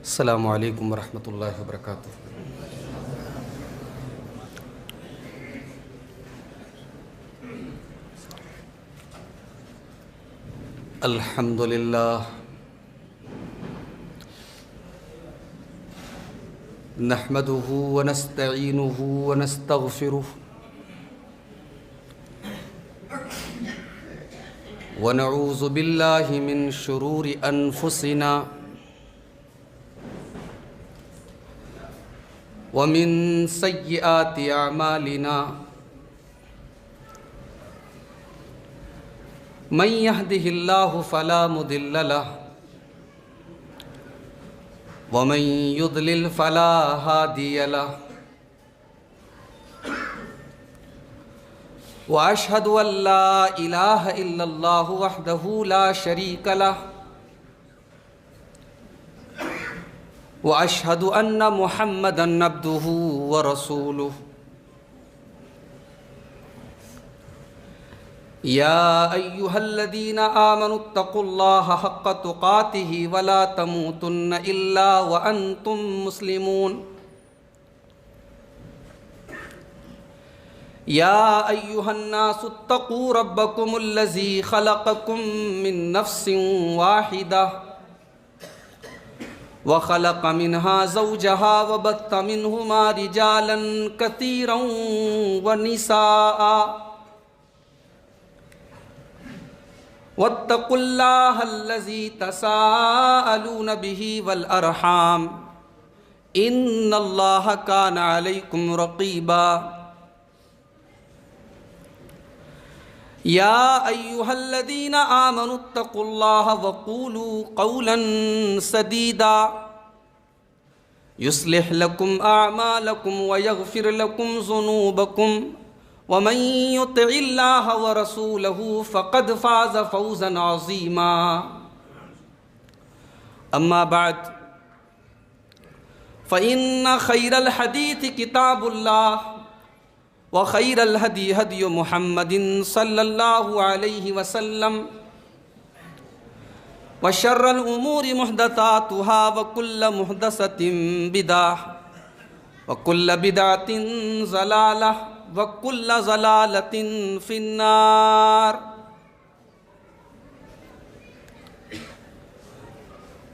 السلام علیکم ورحمۃ اللہ وبرکاتہ۔ الحمد للہ نحمده ونستعینه ونستغفره ونعوذ باللہ من شرور انفسنا ومن سیئات اعمالنا من يهده الله فلا مضل له ومن يضلل فلا هادي له وأشهد أن لا إله إلا الله وحده لا شريك له وأشهد أن محمدًا عبده ورسوله يا أيها الذين آمنوا اتقوا الله حق تقاته ولا تموتن إلا وأنتم مسلمون يا أيها الناس اتقوا ربكم الذي خلقكم من نفس واحدة وخلق منها زوجها وبث منهما رجالا كثيرا ونساء واتقوا الله الذي تساءلون به والأرحام إن الله كان عليكم رقيبا يا أيها الذين آمنوا اتقوا الله وقولوا قولا سديدا يصلح لكم أعمالكم ويغفر لكم ذنوبكم ومن يطع الله ورسوله فقد فاز فوزا عظيما أما بعد فإن خير الحديث كتاب الله وخير الهدي هدي محمد صلى الله عليه وسلم وشر الأمور محدثاتها وكل محدثة بدعة وكل بدعة ضلالة وكل ضلالة في النار۔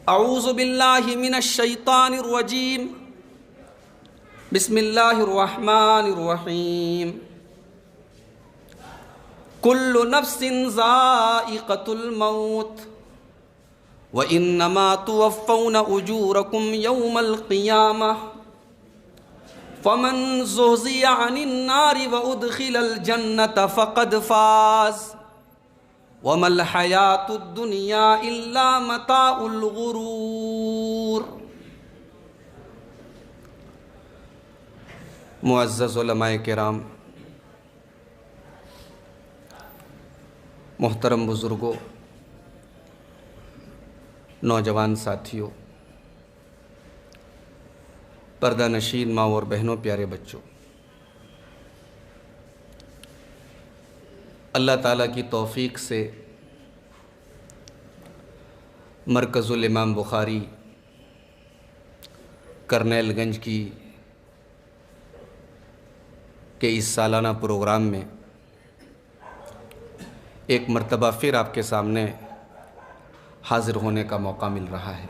أعوذ بالله من الشيطان الرجيم، بسم الله الرحمن الرحيم۔ كل نفس ذائقة الموت وإنما توفون أجوركم يوم القيامة فمن زحزح عن النار وأدخل الجنة فقد فاز وما الحياة الدنيا إلا متاع الغرور۔ معزز علماء کرام، محترم بزرگوں، نوجوان ساتھیوں، پردہ نشین ماں اور بہنوں، پیارے بچوں، اللہ تعالیٰ کی توفیق سے مرکز الامام بخاری کرنیل گنج کے اس سالانہ پروگرام میں ایک مرتبہ پھر آپ کے سامنے حاضر ہونے کا موقع مل رہا ہے۔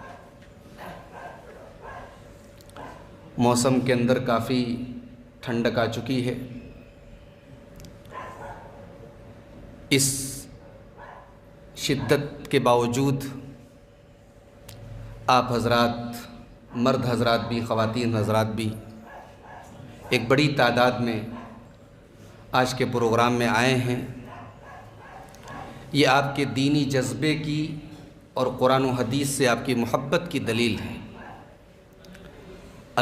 موسم کے اندر کافی ٹھنڈک آ چکی ہے۔ اس شدت کے باوجود آپ حضرات، مرد حضرات بھی، خواتین حضرات بھی، ایک بڑی تعداد میں آج کے پروگرام میں آئے ہیں۔ یہ آپ کے دینی جذبے کی اور قرآن و حدیث سے آپ کی محبت کی دلیل ہے۔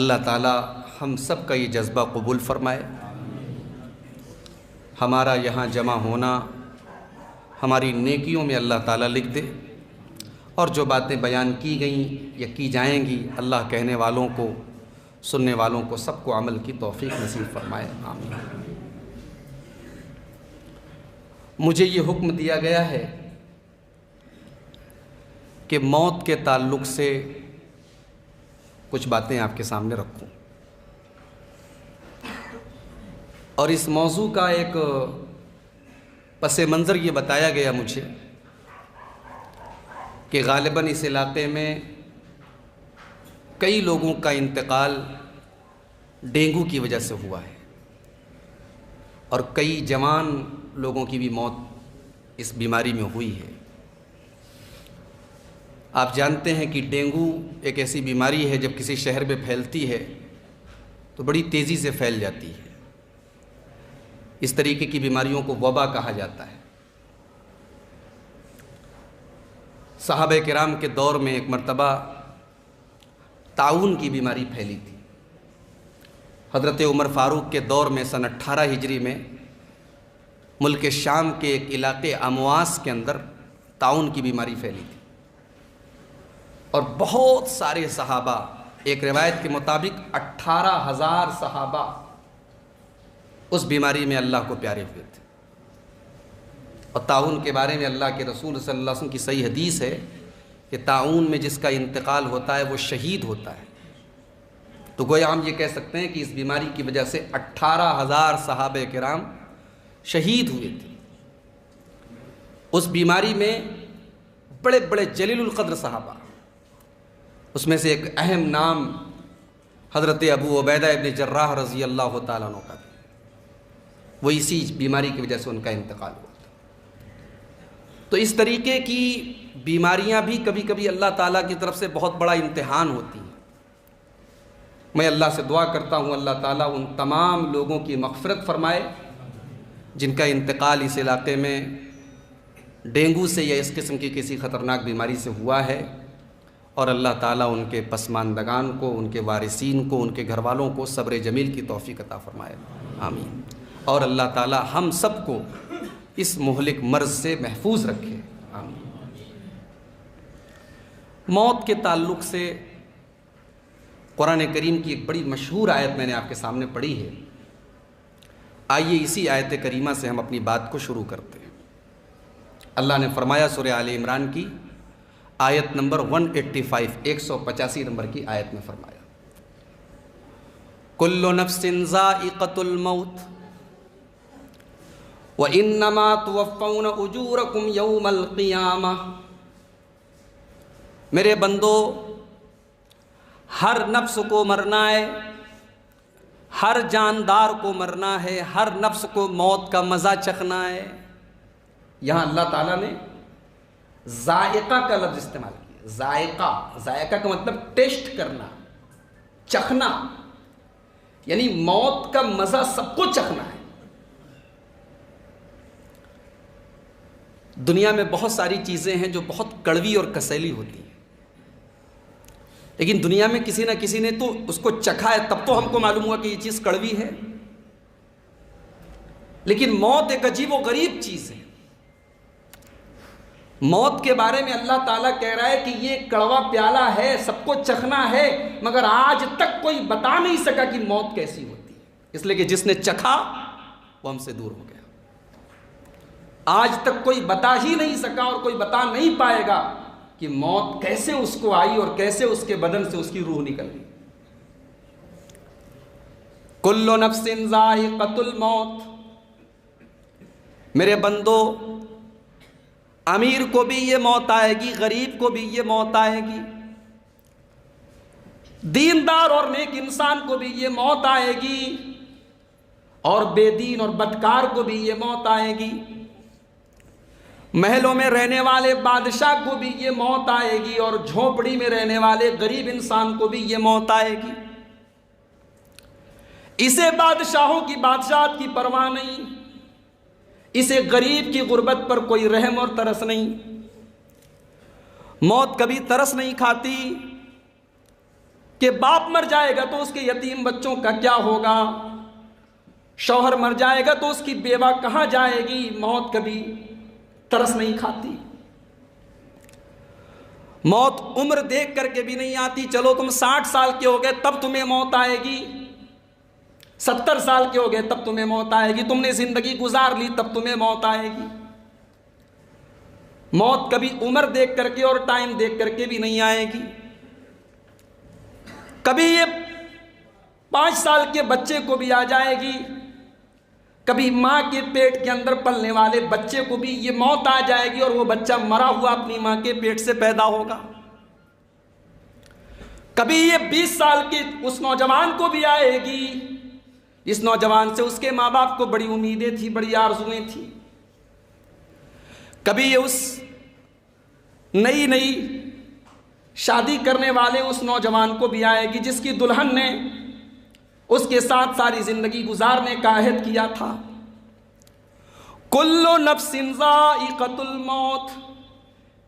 اللہ تعالی ہم سب کا یہ جذبہ قبول فرمائے۔ ہمارا یہاں جمع ہونا ہماری نیکیوں میں اللہ تعالیٰ لکھ دے، اور جو باتیں بیان کی گئیں یا کی جائیں گی، اللہ کہنے والوں کو، سننے والوں کو، سب کو عمل کی توفیق نصیب فرمائے، آمین۔ مجھے یہ حکم دیا گیا ہے کہ موت کے تعلق سے کچھ باتیں آپ کے سامنے رکھوں، اور اس موضوع کا ایک پس منظر یہ بتایا گیا مجھے کہ غالباً اس علاقے میں کئی لوگوں کا انتقال ڈینگو کی وجہ سے ہوا ہے، اور کئی جوان لوگوں کی بھی موت اس بیماری میں ہوئی ہے۔ آپ جانتے ہیں کہ ڈینگو ایک ایسی بیماری ہے، جب کسی شہر میں پھیلتی ہے تو بڑی تیزی سے پھیل جاتی ہے۔ اس طریقے کی بیماریوں کو وبا کہا جاتا ہے۔ صحابہ کرام کے دور میں ایک مرتبہ طاعون کی بیماری پھیلی تھی۔ حضرت عمر فاروق کے دور میں سن 18 ہجری میں ملک شام کے ایک علاقے امواس کے اندر طاعون کی بیماری پھیلی تھی، اور بہت سارے صحابہ، ایک روایت کے مطابق 18,000 صحابہ اس بیماری میں اللہ کو پیارے ہوئے تھے۔ اور طاعون کے بارے میں اللہ کے رسول صلی اللہ علیہ وسلم کی صحیح حدیث ہے کہ طاعون میں جس کا انتقال ہوتا ہے وہ شہید ہوتا ہے۔ تو گویا ہم یہ کہہ سکتے ہیں کہ اس بیماری کی وجہ سے 18,000 صحابہ کرام شہید ہوئے تھے۔ اس بیماری میں بڑے بڑے جلیل القدر صحابہ، اس میں سے ایک اہم نام حضرت ابو عبیدہ ابن جراح رضی اللہ تعالیٰ عنہ کا بھی، وہ اسی بیماری کی وجہ سے ان کا انتقال ہوا تھا۔ تو اس طریقے کی بیماریاں بھی کبھی کبھی اللہ تعالیٰ کی طرف سے بہت بڑا امتحان ہوتی ہیں۔ میں اللہ سے دعا کرتا ہوں اللہ تعالیٰ ان تمام لوگوں کی مغفرت فرمائے جن کا انتقال اس علاقے میں ڈینگو سے یا اس قسم کی کسی خطرناک بیماری سے ہوا ہے، اور اللہ تعالیٰ ان کے پسماندگان کو، ان کے وارثین کو، ان کے گھر والوں کو صبر جمیل کی توفیق عطا فرمائے، آمین۔ اور اللہ تعالیٰ ہم سب کو اس مہلک مرض سے محفوظ رکھے، آمین۔ موت کے تعلق سے قرآن کریم کی ایک بڑی مشہور آیت میں نے آپ کے سامنے پڑھی ہے۔ آئیے اسی آیت کریمہ سے ہم اپنی بات کو شروع کرتے ہیں۔ اللہ نے فرمایا سورہ آل عمران کی آیت نمبر 185، 185 نمبر کی آیت میں فرمایا، کل نفس ذائقۃ الموت وانما توفون اجورکم یوم القیامہ۔ میرے بندو، ہر نفس کو مرنا ہے، ہر جاندار کو مرنا ہے، ہر نفس کو موت کا مزہ چکھنا ہے۔ یہاں اللہ تعالیٰ نے ذائقہ کا لفظ استعمال کیا۔ ذائقہ کا مطلب ٹیسٹ کرنا، چکھنا، یعنی موت کا مزہ سب کو چکھنا ہے۔ دنیا میں بہت ساری چیزیں ہیں جو بہت کڑوی اور کسیلی ہوتی ہیں، لیکن دنیا میں کسی نہ کسی نے تو اس کو چکھا ہے، تب تو ہم کو معلوم ہوا کہ یہ چیز کڑوی ہے۔ لیکن موت ایک عجیب و غریب چیز ہے۔ موت کے بارے میں اللہ تعالیٰ کہہ رہا ہے کہ یہ کڑوا پیالہ ہے، سب کو چکھنا ہے، مگر آج تک کوئی بتا نہیں سکا کہ موت کیسی ہوتی ہے، اس لیے کہ جس نے چکھا وہ ہم سے دور ہو گیا۔ آج تک کوئی بتا ہی نہیں سکا اور کوئی بتا نہیں پائے گا کہ موت کیسے اس کو آئی اور کیسے اس کے بدن سے اس کی روح نکل گئی۔ کل نفس ذائقۃ الموت۔ میرے بندو، امیر کو بھی یہ موت آئے گی، غریب کو بھی یہ موت آئے گی، دیندار اور نیک انسان کو بھی یہ موت آئے گی، اور بے دین اور بدکار کو بھی یہ موت آئے گی، محلوں میں رہنے والے بادشاہ کو بھی یہ موت آئے گی، اور جھونپڑی میں رہنے والے غریب انسان کو بھی یہ موت آئے گی۔ اسے بادشاہوں کی بادشاہت کی پرواہ نہیں، اسے غریب کی غربت پر کوئی رحم اور ترس نہیں۔ موت کبھی ترس نہیں کھاتی کہ باپ مر جائے گا تو اس کے یتیم بچوں کا کیا ہوگا، شوہر مر جائے گا تو اس کی بیوہ کہاں جائے گی۔ موت کبھی ترس نہیں کھاتی۔ موت عمر دیکھ کر کے بھی نہیں آتی، چلو تم 60 سال کے ہو گئے تب تمہیں موت آئے گی، 70 سال کے ہو گئے تب تمہیں موت آئے گی، تم نے زندگی گزار لی تب تمہیں موت آئے گی۔ موت کبھی عمر دیکھ کر کے اور ٹائم دیکھ کر کے بھی نہیں آئے گی۔ کبھی یہ 5 سال کے بچے کو بھی آ جائے گی، کبھی ماں کے پیٹ کے اندر پلنے والے بچے کو بھی یہ موت آ جائے گی اور وہ بچہ مرا ہوا اپنی ماں کے پیٹ سے پیدا ہوگا۔ کبھی یہ 20 سال کے اس نوجوان کو بھی آئے گی، اس نوجوان سے اس کے ماں باپ کو بڑی امیدیں تھیں، بڑی آرزویں تھیں۔ کبھی یہ اس نئی شادی کرنے والے اس نوجوان کو بھی آئے گی جس کی دلہن نے اس کے ساتھ ساری زندگی گزارنے کا عہد کیا تھا۔ کل نفس ذائقۃ الموت،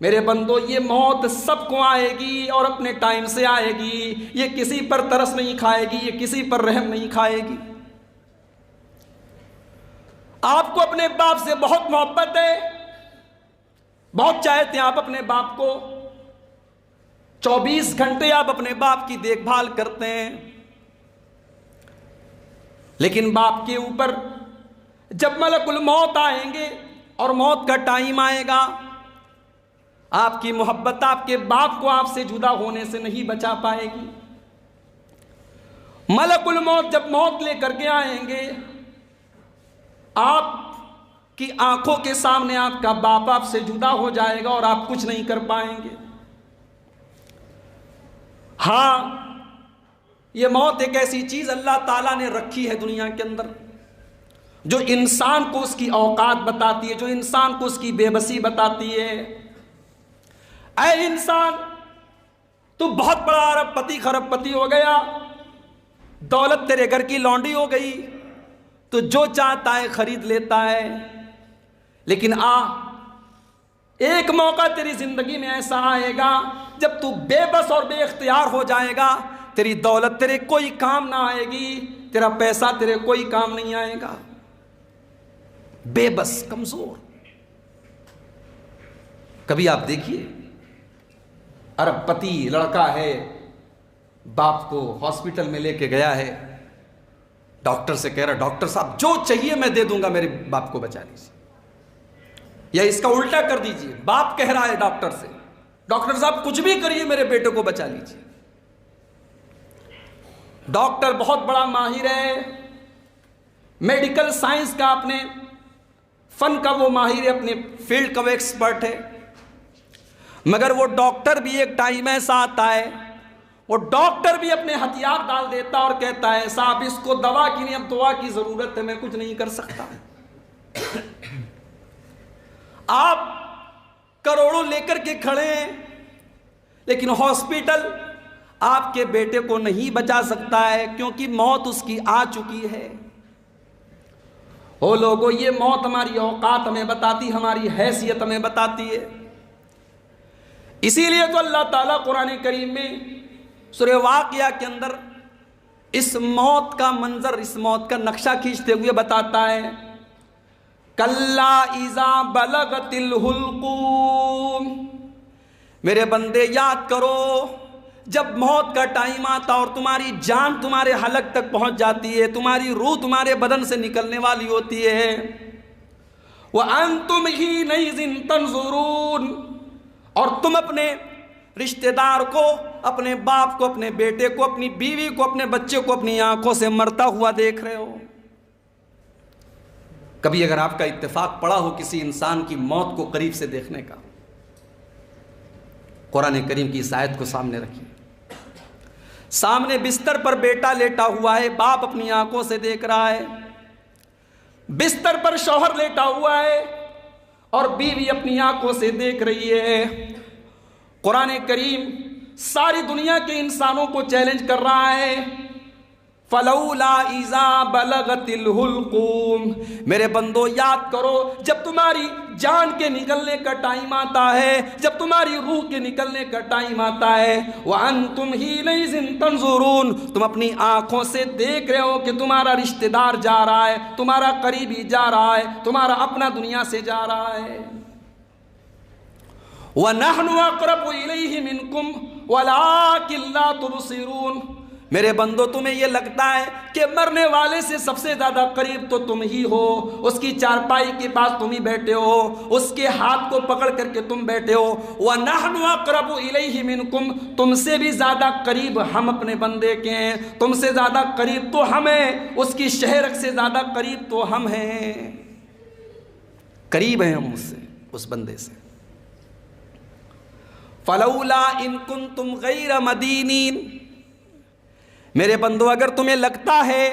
میرے بندو یہ موت سب کو آئے گی اور اپنے ٹائم سے آئے گی، یہ کسی پر ترس نہیں کھائے گی، یہ کسی پر رحم نہیں کھائے گی۔ آپ کو اپنے باپ سے بہت محبت ہے، بہت چاہتے ہیں آپ اپنے باپ کو، 24 گھنٹے آپ اپنے باپ کی دیکھ بھال کرتے ہیں، لیکن باپ کے اوپر جب ملک الموت آئیں گے اور موت کا ٹائم آئے گا، آپ کی محبت آپ کے باپ کو آپ سے جدا ہونے سے نہیں بچا پائے گی۔ ملک الموت جب موت لے کر کے آئیں گے، آپ کی آنکھوں کے سامنے آپ کا باپ آپ سے جدا ہو جائے گا اور آپ کچھ نہیں کر پائیں گے۔ ہاں، یہ موت ایک ایسی چیز اللہ تعالیٰ نے رکھی ہے دنیا کے اندر جو انسان کو اس کی اوقات بتاتی ہے، جو انسان کو اس کی بے بسی بتاتی ہے۔ اے انسان، تو بہت بڑا ارب پتی خرب پتی ہو گیا، دولت تیرے گھر کی لونڈی ہو گئی، تو جو چاہتا ہے خرید لیتا ہے، لیکن ایک موقع تیری زندگی میں ایسا آئے گا جب تو بے بس اور بے اختیار ہو جائے گا، تیری دولت تیرے کوئی کام نہ آئے گی، تیرا پیسہ تیرے کوئی کام نہیں آئے گا، بے بس، کمزور۔ کبھی آپ دیکھیے ارب پتی لڑکا ہے، باپ کو ہاسپٹل میں لے کے گیا ہے، ڈاکٹر سے کہہ رہا ڈاکٹر صاحب جو چاہیے میں دے دوں گا، میرے باپ کو بچا لیجیے، یا اس کا الٹا کر دیجیے، باپ کہہ رہا ہے ڈاکٹر سے ڈاکٹر صاحب کچھ بھی کریے میرے بیٹے کو بچا لیجیے۔ ڈاکٹر بہت بڑا ماہر ہے، میڈیکل سائنس کا، اپنے فن کا وہ ماہر ہے، اپنے فیلڈ کا وہ ایکسپرٹ ہے، مگر وہ ڈاکٹر بھی ایک ٹائم ایسا آتا ہے، وہ ڈاکٹر بھی اپنے ہتھیار ڈال دیتا اور کہتا ہے صاحب اس کو دوا کی نہیں، اب دوا کی ضرورت ہے، میں کچھ نہیں کر سکتا۔ آپ کروڑوں لے کر کے کھڑے ہیں، لیکن ہاسپٹل آپ کے بیٹے کو نہیں بچا سکتا ہے، کیونکہ موت اس کی آ چکی ہے۔ او لوگوں، یہ موت ہماری اوقات ہمیں بتاتی، ہماری حیثیت ہمیں بتاتی ہے۔ اسی لیے تو اللہ تعالیٰ قرآن کریم میں سورہ واقعہ کے اندر اس موت کا منظر، اس موت کا نقشہ کھینچتے ہوئے بتاتا ہے، کَلَّا اِذَا بَلَغَتِ الْحُلْقُومَ، میرے بندے یاد کرو جب موت کا ٹائم آتا اور تمہاری جان تمہارے حلق تک پہنچ جاتی ہے، تمہاری روح تمہارے بدن سے نکلنے والی ہوتی ہے، وَأَنْتُمْ حِينَئِذٍ تَنْظُرُونَ، اور تم اپنے رشتہ دار کو، اپنے باپ کو، اپنے بیٹے کو، اپنی بیوی کو، اپنے بچے کو اپنی آنکھوں سے مرتا ہوا دیکھ رہے ہو۔ کبھی اگر آپ کا اتفاق پڑا ہو کسی انسان کی موت کو قریب سے دیکھنے کا، قرآن کریم کی اس آیت کو سامنے رکھیے، سامنے بستر پر بیٹا لیٹا ہوا ہے، باپ اپنی آنکھوں سے دیکھ رہا ہے، بستر پر شوہر لیٹا ہوا ہے اور بیوی اپنی آنکھوں سے دیکھ رہی ہے۔ قرآن کریم ساری دنیا کے انسانوں کو چیلنج کر رہا ہے، فَلَوْلَا إِذَا بَلَغَتِ الْحُلْقُومَ، میرے بندو یاد کرو جب تمہاری جان کے نکلنے کا ٹائم آتا ہے، جب تمہاری روح کے نکلنے کا ٹائم آتا ہے، وَأَنْتُمْ حِينَئِذٍ تَنْظُرُونَ، تم اپنی آنکھوں سے دیکھ رہے ہو کہ تمہارا رشتہ دار جا رہا ہے، تمہارا قریبی جا رہا ہے، تمہارا اپنا دنیا سے جا رہا ہے۔ وَنَحْنُ أَقْرَبُ إِلَيْهِ مِنْكُمْ وَلَكِنْ لَا تُبْصِرُونَ، میرے بندو تمہیں یہ لگتا ہے کہ مرنے والے سے سب سے زیادہ قریب تو تم ہی ہو، اس کی چارپائی کے پاس تم ہی بیٹھے ہو، اس کے ہاتھ کو پکڑ کر کے تم بیٹھے ہو۔ وَنَحْنُ أَقْرَبُ إِلَيْهِ مِنْكُمْ، تم سے بھی زیادہ قریب ہم اپنے بندے کے ہیں، تم سے زیادہ قریب تو ہم ہیں، اس کی شہرک سے زیادہ قریب تو ہم ہیں، قریب ہیں ہم اس سے، اس بندے سے۔ فَلَوْلَا إِن كُنتُمْ غَيْرَ مَدِينِينَ، میرے بندو اگر تمہیں لگتا ہے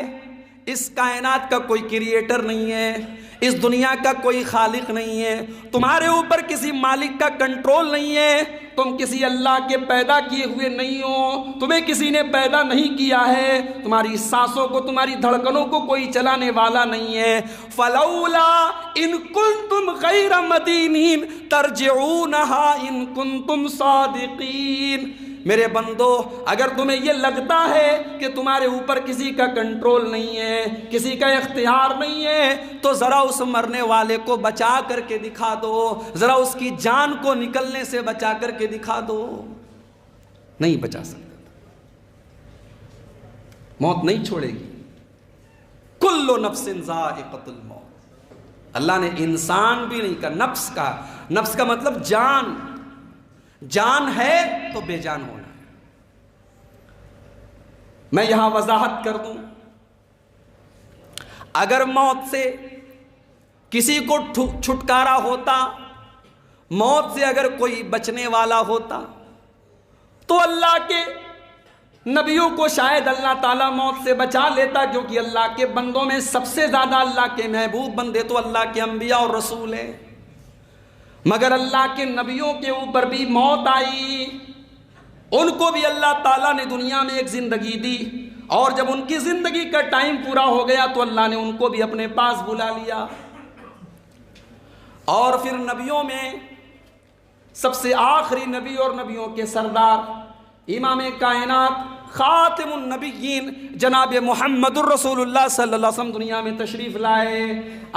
اس کائنات کا کوئی کریٹر نہیں ہے، اس دنیا کا کوئی خالق نہیں ہے، تمہارے اوپر کسی مالک کا کنٹرول نہیں ہے، تم کسی اللہ کے پیدا کیے ہوئے نہیں ہو، تمہیں کسی نے پیدا نہیں کیا ہے، تمہاری سانسوں کو، تمہاری دھڑکنوں کو کوئی چلانے والا نہیں ہے، فَلَوْلَا إِن كُنتُمْ غَيْرَ مَدِينِينَ تَرْجِعُونَهَا إِن كُنتُمْ صَادِقِينَ۔ میرے بندو اگر تمہیں یہ لگتا ہے کہ تمہارے اوپر کسی کا کنٹرول نہیں ہے، کسی کا اختیار نہیں ہے، تو ذرا اس مرنے والے کو بچا کر کے دکھا دو، ذرا اس کی جان کو نکلنے سے بچا کر کے دکھا دو۔ نہیں بچا سکتا، موت نہیں چھوڑے گی۔ کل نفس ذائقۃ الموت، اللہ نے انسان بھی نہیں کہا، نفس کا، نفس کا مطلب جان، جان ہے تو بے جان ہونا ہے۔ میں یہاں وضاحت کر دوں، اگر موت سے کسی کو چھٹکارا ہوتا، موت سے اگر کوئی بچنے والا ہوتا، تو اللہ کے نبیوں کو شاید اللہ تعالیٰ موت سے بچا لیتا، کیونکہ اللہ کے بندوں میں سب سے زیادہ اللہ کے محبوب بندے تو اللہ کے انبیاء اور رسول ہیں۔ مگر اللہ کے نبیوں کے اوپر بھی موت آئی، ان کو بھی اللہ تعالیٰ نے دنیا میں ایک زندگی دی، اور جب ان کی زندگی کا ٹائم پورا ہو گیا تو اللہ نے ان کو بھی اپنے پاس بلا لیا۔ اور پھر نبیوں میں سب سے آخری نبی اور نبیوں کے سردار، امام کائنات، خاتم النبیین، جناب محمد الرسول اللہ صلی اللہ علیہ وسلم دنیا میں تشریف لائے۔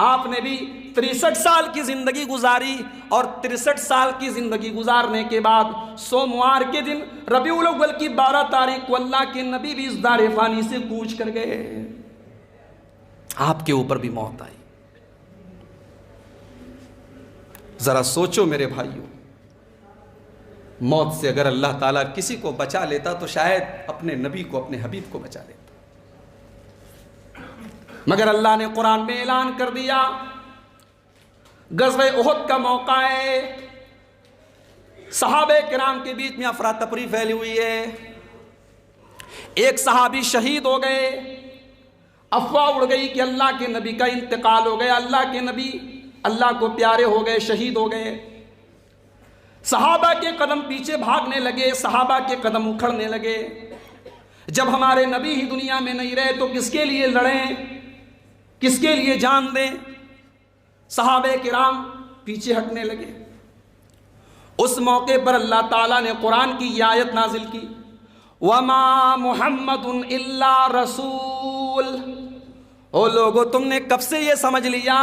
آپ نے بھی 63 سال کی زندگی گزاری، اور 63 سال کی زندگی گزارنے کے بعد سوموار کے دن ربیع الاول کی 12 تاریخ کو اللہ کے نبی بھی اس دار فانی سے کوچ کر گئے۔ آپ کے اوپر بھی موت آئی۔ ذرا سوچو میرے بھائیوں، موت سے اگر اللہ تعالیٰ کسی کو بچا لیتا تو شاید اپنے نبی کو، اپنے حبیب کو بچا لیتا، مگر اللہ نے قرآن میں اعلان کر دیا، غزوہ احد کا موقع ہے، صحابہ کرام کے بیچ میں افراتفری پھیلی ہوئی ہے، ایک صحابی شہید ہو گئے، افواہ اڑ گئی کہ اللہ کے نبی کا انتقال ہو گیا، اللہ کے نبی اللہ کو پیارے ہو گئے، شہید ہو گئے۔ صحابہ کے قدم پیچھے بھاگنے لگے، صحابہ کے قدم اکھڑنے لگے، جب ہمارے نبی ہی دنیا میں نہیں رہے تو کس کے لیے لڑیں، کس کے لیے جان دیں؟ صحابہ کرام پیچھے ہٹنے لگے۔ اس موقع پر اللہ تعالیٰ نے قرآن کی یہ آیت نازل کی، وَمَا مُحَمَّدٌ إِلَّا رَسُولٌ۔ او لوگو، تم نے کب سے یہ سمجھ لیا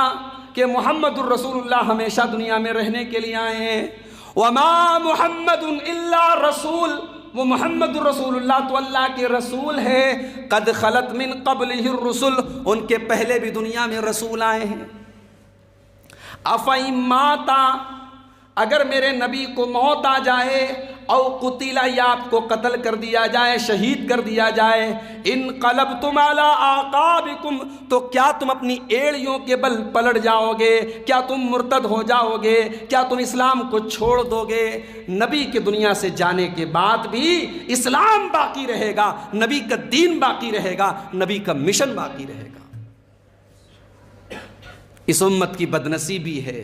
کہ محمد الرسول اللہ ہمیشہ دنیا میں رہنے کے لیے آئے ہیں؟ وَمَا مُحَمَّدٌ إِلَّا رَسُولٌ، وہ محمد الرسول اللہ تو اللہ کے رسول ہے، قَدْ خَلَتْ مِن قَبْلِهِ الرُّسُلُ، ان کے پہلے بھی دنیا میں رسول آئے ہیں۔ أَفَإِن مَاتَ، اگر میرے نبی کو موت آ جائے، او قتل، یا آپ کو قتل کر دیا جائے، شہید کر دیا جائے، انقلبتم علی اعقابکم، تو کیا تم اپنی ایڑیوں کے بل پلٹ جاؤ گے؟ کیا تم مرتد ہو جاؤ گے؟ کیا تم اسلام کو چھوڑ دو گے؟ نبی کے دنیا سے جانے کے بعد بھی اسلام باقی رہے گا، نبی کا دین باقی رہے گا، نبی کا مشن باقی رہے گا۔ اس امت کی بدنصیبی ہے،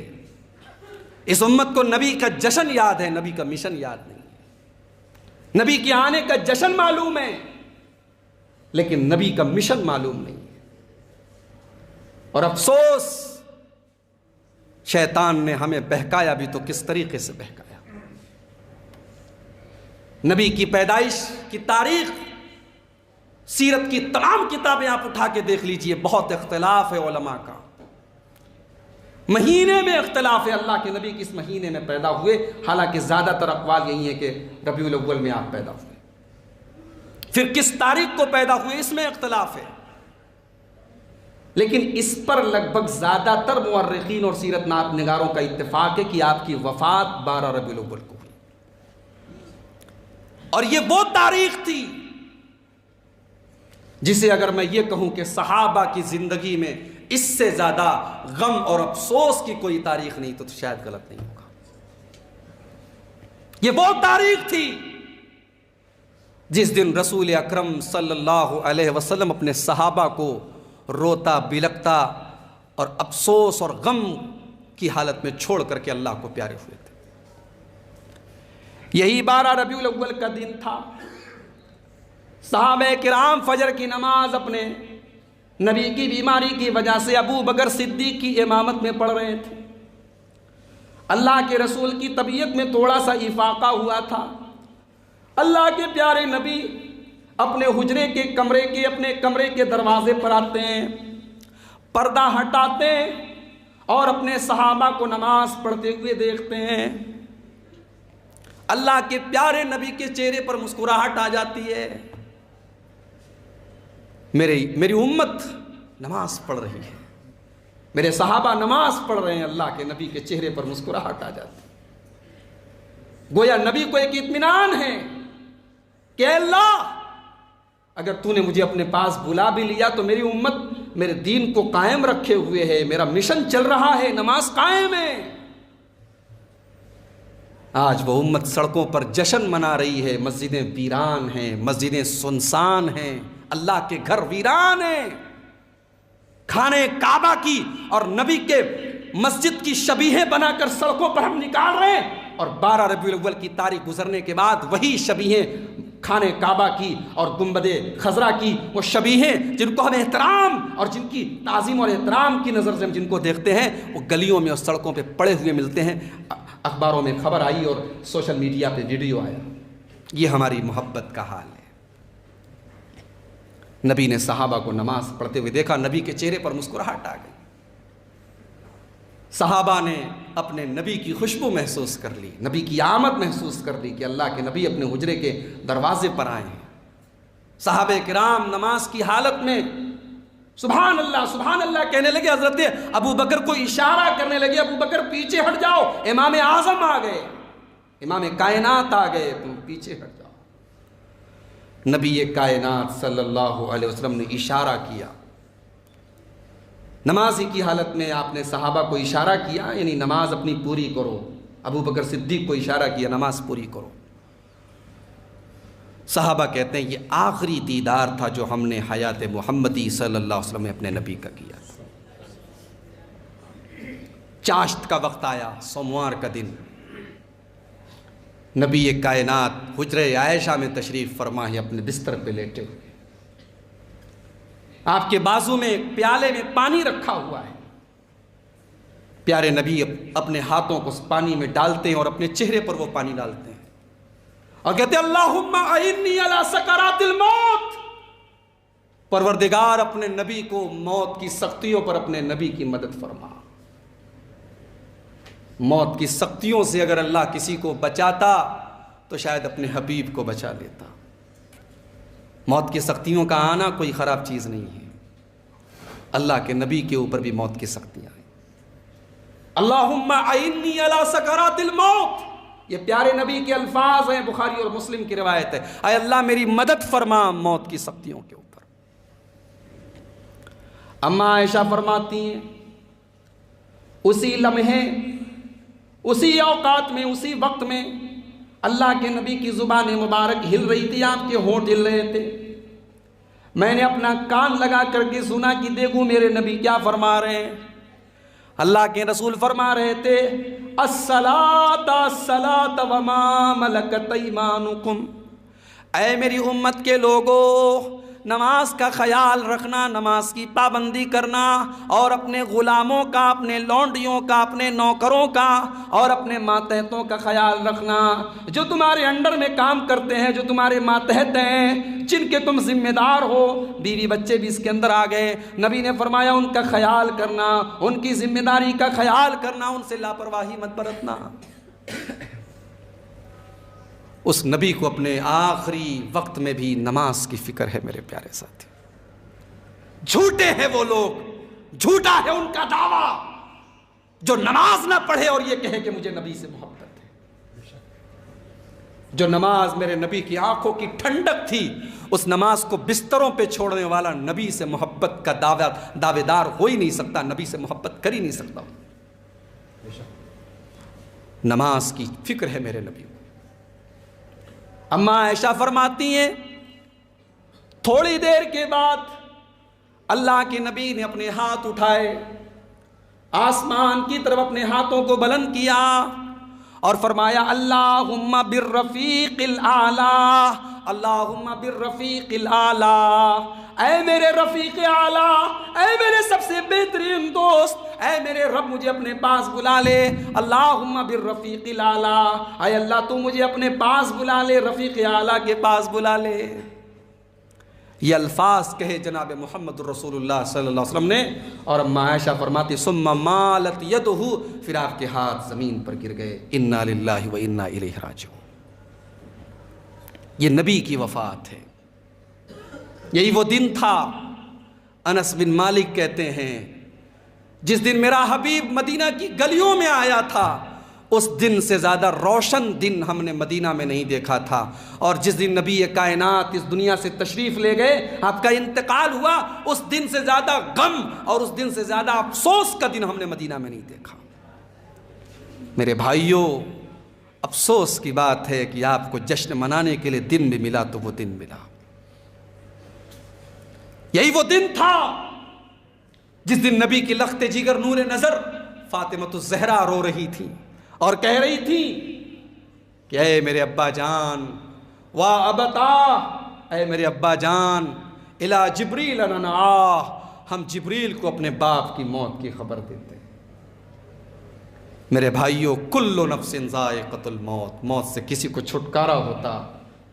اس امت کو نبی کا جشن یاد ہے، نبی کا مشن یاد نہیں۔ نبی کے آنے کا جشن معلوم ہے، لیکن نبی کا مشن معلوم نہیں ہے۔ اور افسوس، شیطان نے ہمیں بہکایا بھی تو کس طریقے سے بہکایا۔ نبی کی پیدائش کی تاریخ، سیرت کی تمام کتابیں آپ اٹھا کے دیکھ لیجئے، بہت اختلاف ہے علماء کا، مہینے میں اختلاف ہے، اللہ کے نبی کس مہینے میں پیدا ہوئے، حالانکہ زیادہ تر اقوال یہی ہے کہ ربیع الاول میں آپ پیدا ہوئے۔ پھر کس تاریخ کو پیدا ہوئے اس میں اختلاف ہے، لیکن اس پر لگ بھگ زیادہ تر مورخین اور سیرت نگاروں کا اتفاق ہے کہ آپ کی وفات 12 ربیع الاول کو ہوئی، اور یہ وہ تاریخ تھی جسے اگر میں یہ کہوں کہ صحابہ کی زندگی میں اس سے زیادہ غم اور افسوس کی کوئی تاریخ نہیں تو شاید غلط نہیں ہوگا۔ یہ وہ تاریخ تھی جس دن رسول اکرم صلی اللہ علیہ وسلم اپنے صحابہ کو روتا بلکتا اور افسوس اور غم کی حالت میں چھوڑ کر کے اللہ کو پیارے ہوئے تھے۔ یہی 12 ربیع الاول کا دن تھا، صحابہ کرام فجر کی نماز اپنے نبی کی بیماری کی وجہ سے ابو بکر صدیق کی امامت میں پڑھ رہے تھے۔ اللہ کے رسول کی طبیعت میں تھوڑا سا افاقہ ہوا تھا۔ اللہ کے پیارے نبی اپنے حجرے کے اپنے کمرے کے دروازے پر آتے ہیں، پردہ ہٹاتے ہیں اور اپنے صحابہ کو نماز پڑھتے ہوئے دیکھتے ہیں۔ اللہ کے پیارے نبی کے چہرے پر مسکراہٹ آ جاتی ہے، میری امت نماز پڑھ رہی ہے، میرے صحابہ نماز پڑھ رہے ہیں۔ اللہ کے نبی کے چہرے پر مسکراہٹ آ جاتی ہے، گویا نبی کو ایک اطمینان ہے کہ اللہ اگر تو نے مجھے اپنے پاس بلا بھی لیا تو میری امت میرے دین کو قائم رکھے ہوئے ہے، میرا مشن چل رہا ہے، نماز قائم ہے۔ آج وہ امت سڑکوں پر جشن منا رہی ہے، مسجدیں ویران ہیں، مسجدیں سنسان ہیں، اللہ کے گھر ویران ہیں، کھانے کعبہ کی اور نبی کے مسجد کی شبیہیں بنا کر سڑکوں پر ہم نکال رہے ہیں، اور 12 ربیع الاول کی تاریخ گزرنے کے بعد وہی شبیہیں کھانے کعبہ کی اور گنبد خضرا کی، وہ شبیہیں جن کو ہم احترام اور جن کی تعظیم اور احترام کی نظر سے ہم جن کو دیکھتے ہیں، وہ گلیوں میں اور سڑکوں پہ پڑے ہوئے ملتے ہیں۔ اخباروں میں خبر آئی اور سوشل میڈیا پہ ویڈیو آیا۔ یہ ہماری محبت کا حال ہے۔ نبی نے صحابہ کو نماز پڑھتے ہوئے دیکھا، نبی کے چہرے پر مسکراہٹ آ گئی، صحابہ نے اپنے نبی کی خوشبو محسوس کر لی، نبی کی آمد محسوس کر لی کہ اللہ کے نبی اپنے حجرے کے دروازے پر آئے ہیں۔ صحابہ کرام نماز کی حالت میں سبحان اللہ کہنے لگے، حضرت ابو بکر کو اشارہ کرنے لگے، ابو بکر پیچھے ہٹ جاؤ، امام اعظم آ گئے، امام کائنات آ گئے، تم پیچھے ہٹ جاؤ۔ نبی کائنات صلی اللہ علیہ وسلم نے اشارہ کیا، نمازی کی حالت میں آپ نے صحابہ کو اشارہ کیا، یعنی نماز اپنی پوری کرو۔ ابو بکر صدیق کو اشارہ کیا، نماز پوری کرو۔ صحابہ کہتے ہیں یہ آخری دیدار تھا جو ہم نے حیات محمدی صلی اللہ علیہ وسلم میں اپنے نبی کا کیا۔ چاشت کا وقت آیا، سوموار کا دن، نبی کائنات حجرہ عائشہ میں تشریف فرما ہے، اپنے بستر پہ لیٹے ہوئے، آپ کے بازو میں ایک پیالے میں پانی رکھا ہوا ہے۔ پیارے نبی اپنے ہاتھوں کو اس پانی میں ڈالتے ہیں اور اپنے چہرے پر وہ پانی ڈالتے ہیں اور کہتے ہیں اللہم اعنی علی سکرات الموت، پروردگار اپنے نبی کو موت کی سختیوں پر اپنے نبی کی مدد فرما۔ موت کی سختیوں سے اگر اللہ کسی کو بچاتا تو شاید اپنے حبیب کو بچا لیتا۔ موت کی سختیوں کا آنا کوئی خراب چیز نہیں ہے، اللہ کے نبی کے اوپر بھی موت کی سختیاں ہیں۔ اللہم اعنی علی سکرات الموت، یہ پیارے نبی کے الفاظ ہیں، بخاری اور مسلم کی روایت ہے، اے اللہ میری مدد فرما موت کی سختیوں کے اوپر۔ اما عائشہ فرماتی ہیں اسی لمحے، اسی اوقات میں، اسی وقت میں اللہ کے نبی کی زبان مبارک ہل رہی تھی، آپ کے ہونٹ ہل رہے تھے۔ میں نے اپنا کان لگا کر کے سنا کہ دیکھوں میرے نبی کیا فرما رہے ہیں۔ اللہ کے رسول فرما رہے تھے الصلاۃ الصلاۃ وما ملکت ایمانکم، اے میری امت کے لوگو نماز کا خیال رکھنا، نماز کی پابندی کرنا، اور اپنے غلاموں کا، اپنے لونڈیوں کا، اپنے نوکروں کا اور اپنے ماتحتوں کا خیال رکھنا، جو تمہارے انڈر میں کام کرتے ہیں، جو تمہارے ماتحت ہیں، جن کے تم ذمہ دار ہو، بیوی بچے بھی اس کے اندر آ گئے۔ نبی نے فرمایا ان کا خیال کرنا، ان کی ذمہ داری کا خیال کرنا، ان سے لاپرواہی مت برتنا۔ اس نبی کو اپنے آخری وقت میں بھی نماز کی فکر ہے میرے پیارے ساتھی۔ جھوٹے ہیں وہ لوگ، جھوٹا ہے ان کا دعویٰ جو نماز نہ پڑھے اور یہ کہے کہ مجھے نبی سے محبت ہے۔ جو نماز میرے نبی کی آنکھوں کی ٹھنڈک تھی، اس نماز کو بستروں پہ چھوڑنے والا نبی سے محبت کا دعوے دار ہو ہی نہیں سکتا، نبی سے محبت کر ہی نہیں سکتا۔ نماز کی فکر ہے میرے نبی کو۔ اماں عائشہ فرماتی ہیں تھوڑی دیر کے بعد اللہ کے نبی نے اپنے ہاتھ اٹھائے، آسمان کی طرف اپنے ہاتھوں کو بلند کیا اور فرمایا اللہم بالرفیق الاعلیٰ، اللہم بالرفیق الاعلیٰ، اے میرے رفیق اعلیٰ، اے میرے سب سے بہترین دوست، اے میرے رب مجھے اپنے پاس بلا لے، اللہم بالرفیق الاعلیٰ، اے اللہ تو مجھے اپنے پاس بلا لے، رفیق اعلیٰ کے پاس بلا لے۔ یہ الفاظ کہے جناب محمد رسول اللہ صلی اللہ علیہ وسلم نے، اور اماں عائشہ فرماتی ثم مالت یدہ، پھر آپ کے ہاتھ زمین پر گر گئے۔ انا للہ و انا الیہ راجعون۔ یہ نبی کی وفات ہے، یہی وہ دن تھا۔ انس بن مالک کہتے ہیں جس دن میرا حبیب مدینہ کی گلیوں میں آیا تھا، اس دن سے زیادہ روشن دن ہم نے مدینہ میں نہیں دیکھا تھا، اور جس دن نبی کائنات اس دنیا سے تشریف لے گئے، آپ کا انتقال ہوا، اس دن سے زیادہ غم اور اس دن سے زیادہ افسوس کا دن ہم نے مدینہ میں نہیں دیکھا۔ میرے بھائیوں، افسوس کی بات ہے کہ آپ کو جشن منانے کے لیے دن بھی ملا تو وہ دن ملا۔ یہی وہ دن تھا جس دن نبی کی لخت جگر نور نظر فاطمۃ الزہرا رو رہی تھی اور کہہ رہی تھی کہ اے میرے ابا جان، وا ابتا، اے میرے ابا جان، الا جبریل ننعا، ہم جبریل کو اپنے باپ کی موت کی خبر دیتے ہیں۔ میرے بھائیوں، کل نفس ذائقۃ الموت، موت سے کسی کو چھٹکارا ہوتا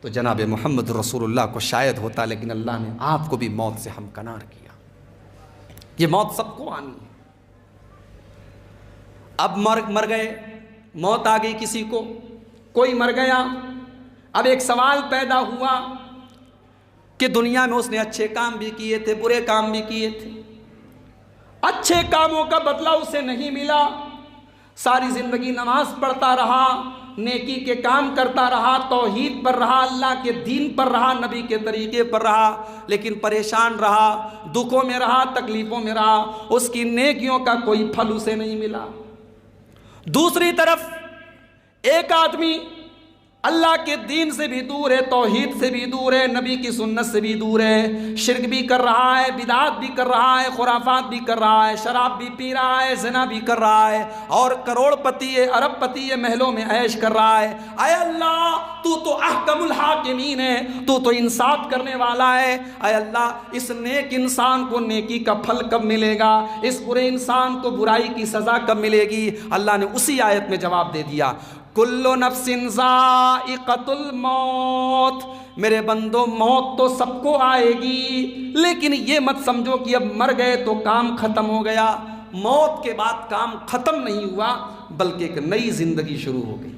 تو جناب محمد رسول اللہ کو شاید ہوتا، لیکن اللہ نے آپ کو بھی موت سے ہمکنار کیا۔ یہ موت سب کو آنی ہے۔ اب مر گئے، موت آ گئی کسی کو، کوئی مر گیا، اب ایک سوال پیدا ہوا کہ دنیا میں اس نے اچھے کام بھی کیے تھے، برے کام بھی کیے تھے، اچھے کاموں کا بدلہ اسے نہیں ملا، ساری زندگی نماز پڑھتا رہا، نیکی کے کام کرتا رہا، توحید پر رہا، اللہ کے دین پر رہا، نبی کے طریقے پر رہا، لیکن پریشان رہا، دکھوں میں رہا، تکلیفوں میں رہا، اس کی نیکیوں کا کوئی پھل اسے نہیں ملا۔ دوسری طرف ایک آدمی اللہ کے دین سے بھی دور ہے، توحید سے بھی دور ہے، نبی کی سنت سے بھی دور ہے، شرک بھی کر رہا ہے، بدعات بھی کر رہا ہے، خرافات بھی کر رہا ہے، شراب بھی پی رہا ہے، زنا بھی کر رہا ہے، اور کروڑ پتی ہے، ارب پتی ہے، محلوں میں عیش کر رہا ہے۔ اے اللہ، تو احکم الحاکمین ہے، تو انصاف کرنے والا ہے۔ اے اللہ، اس نیک انسان کو نیکی کا پھل کب ملے گا؟ اس برے انسان کو برائی کی سزا کب ملے گی؟ اللہ نے اسی آیت میں جواب دے دیا، کل نفس ذائقۃ الموت، میرے بندو موت تو سب کو آئے گی، لیکن یہ مت سمجھو کہ اب مر گئے تو کام ختم ہو گیا۔ موت کے بعد کام ختم نہیں ہوا، بلکہ ایک نئی زندگی شروع ہو گئی۔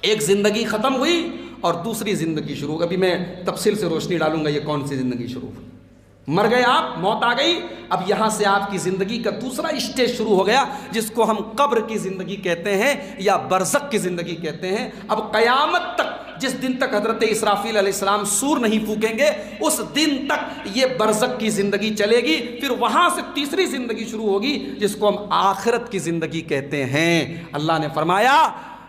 ایک زندگی ختم ہوئی اور دوسری زندگی شروع ہوگی۔ ابھی میں تفصیل سے روشنی ڈالوں گا یہ کون سی زندگی شروع ہوئی۔ مر گئے آپ، موت آ گئی، اب یہاں سے آپ کی زندگی کا دوسرا اسٹیج شروع ہو گیا، جس کو ہم قبر کی زندگی کہتے ہیں یا برزخ کی زندگی کہتے ہیں۔ اب قیامت تک، جس دن تک حضرت اسرافیل علیہ السلام سور نہیں پھونکیں گے، اس دن تک یہ برزخ کی زندگی چلے گی، پھر وہاں سے تیسری زندگی شروع ہوگی جس کو ہم آخرت کی زندگی کہتے ہیں۔ اللہ نے فرمایا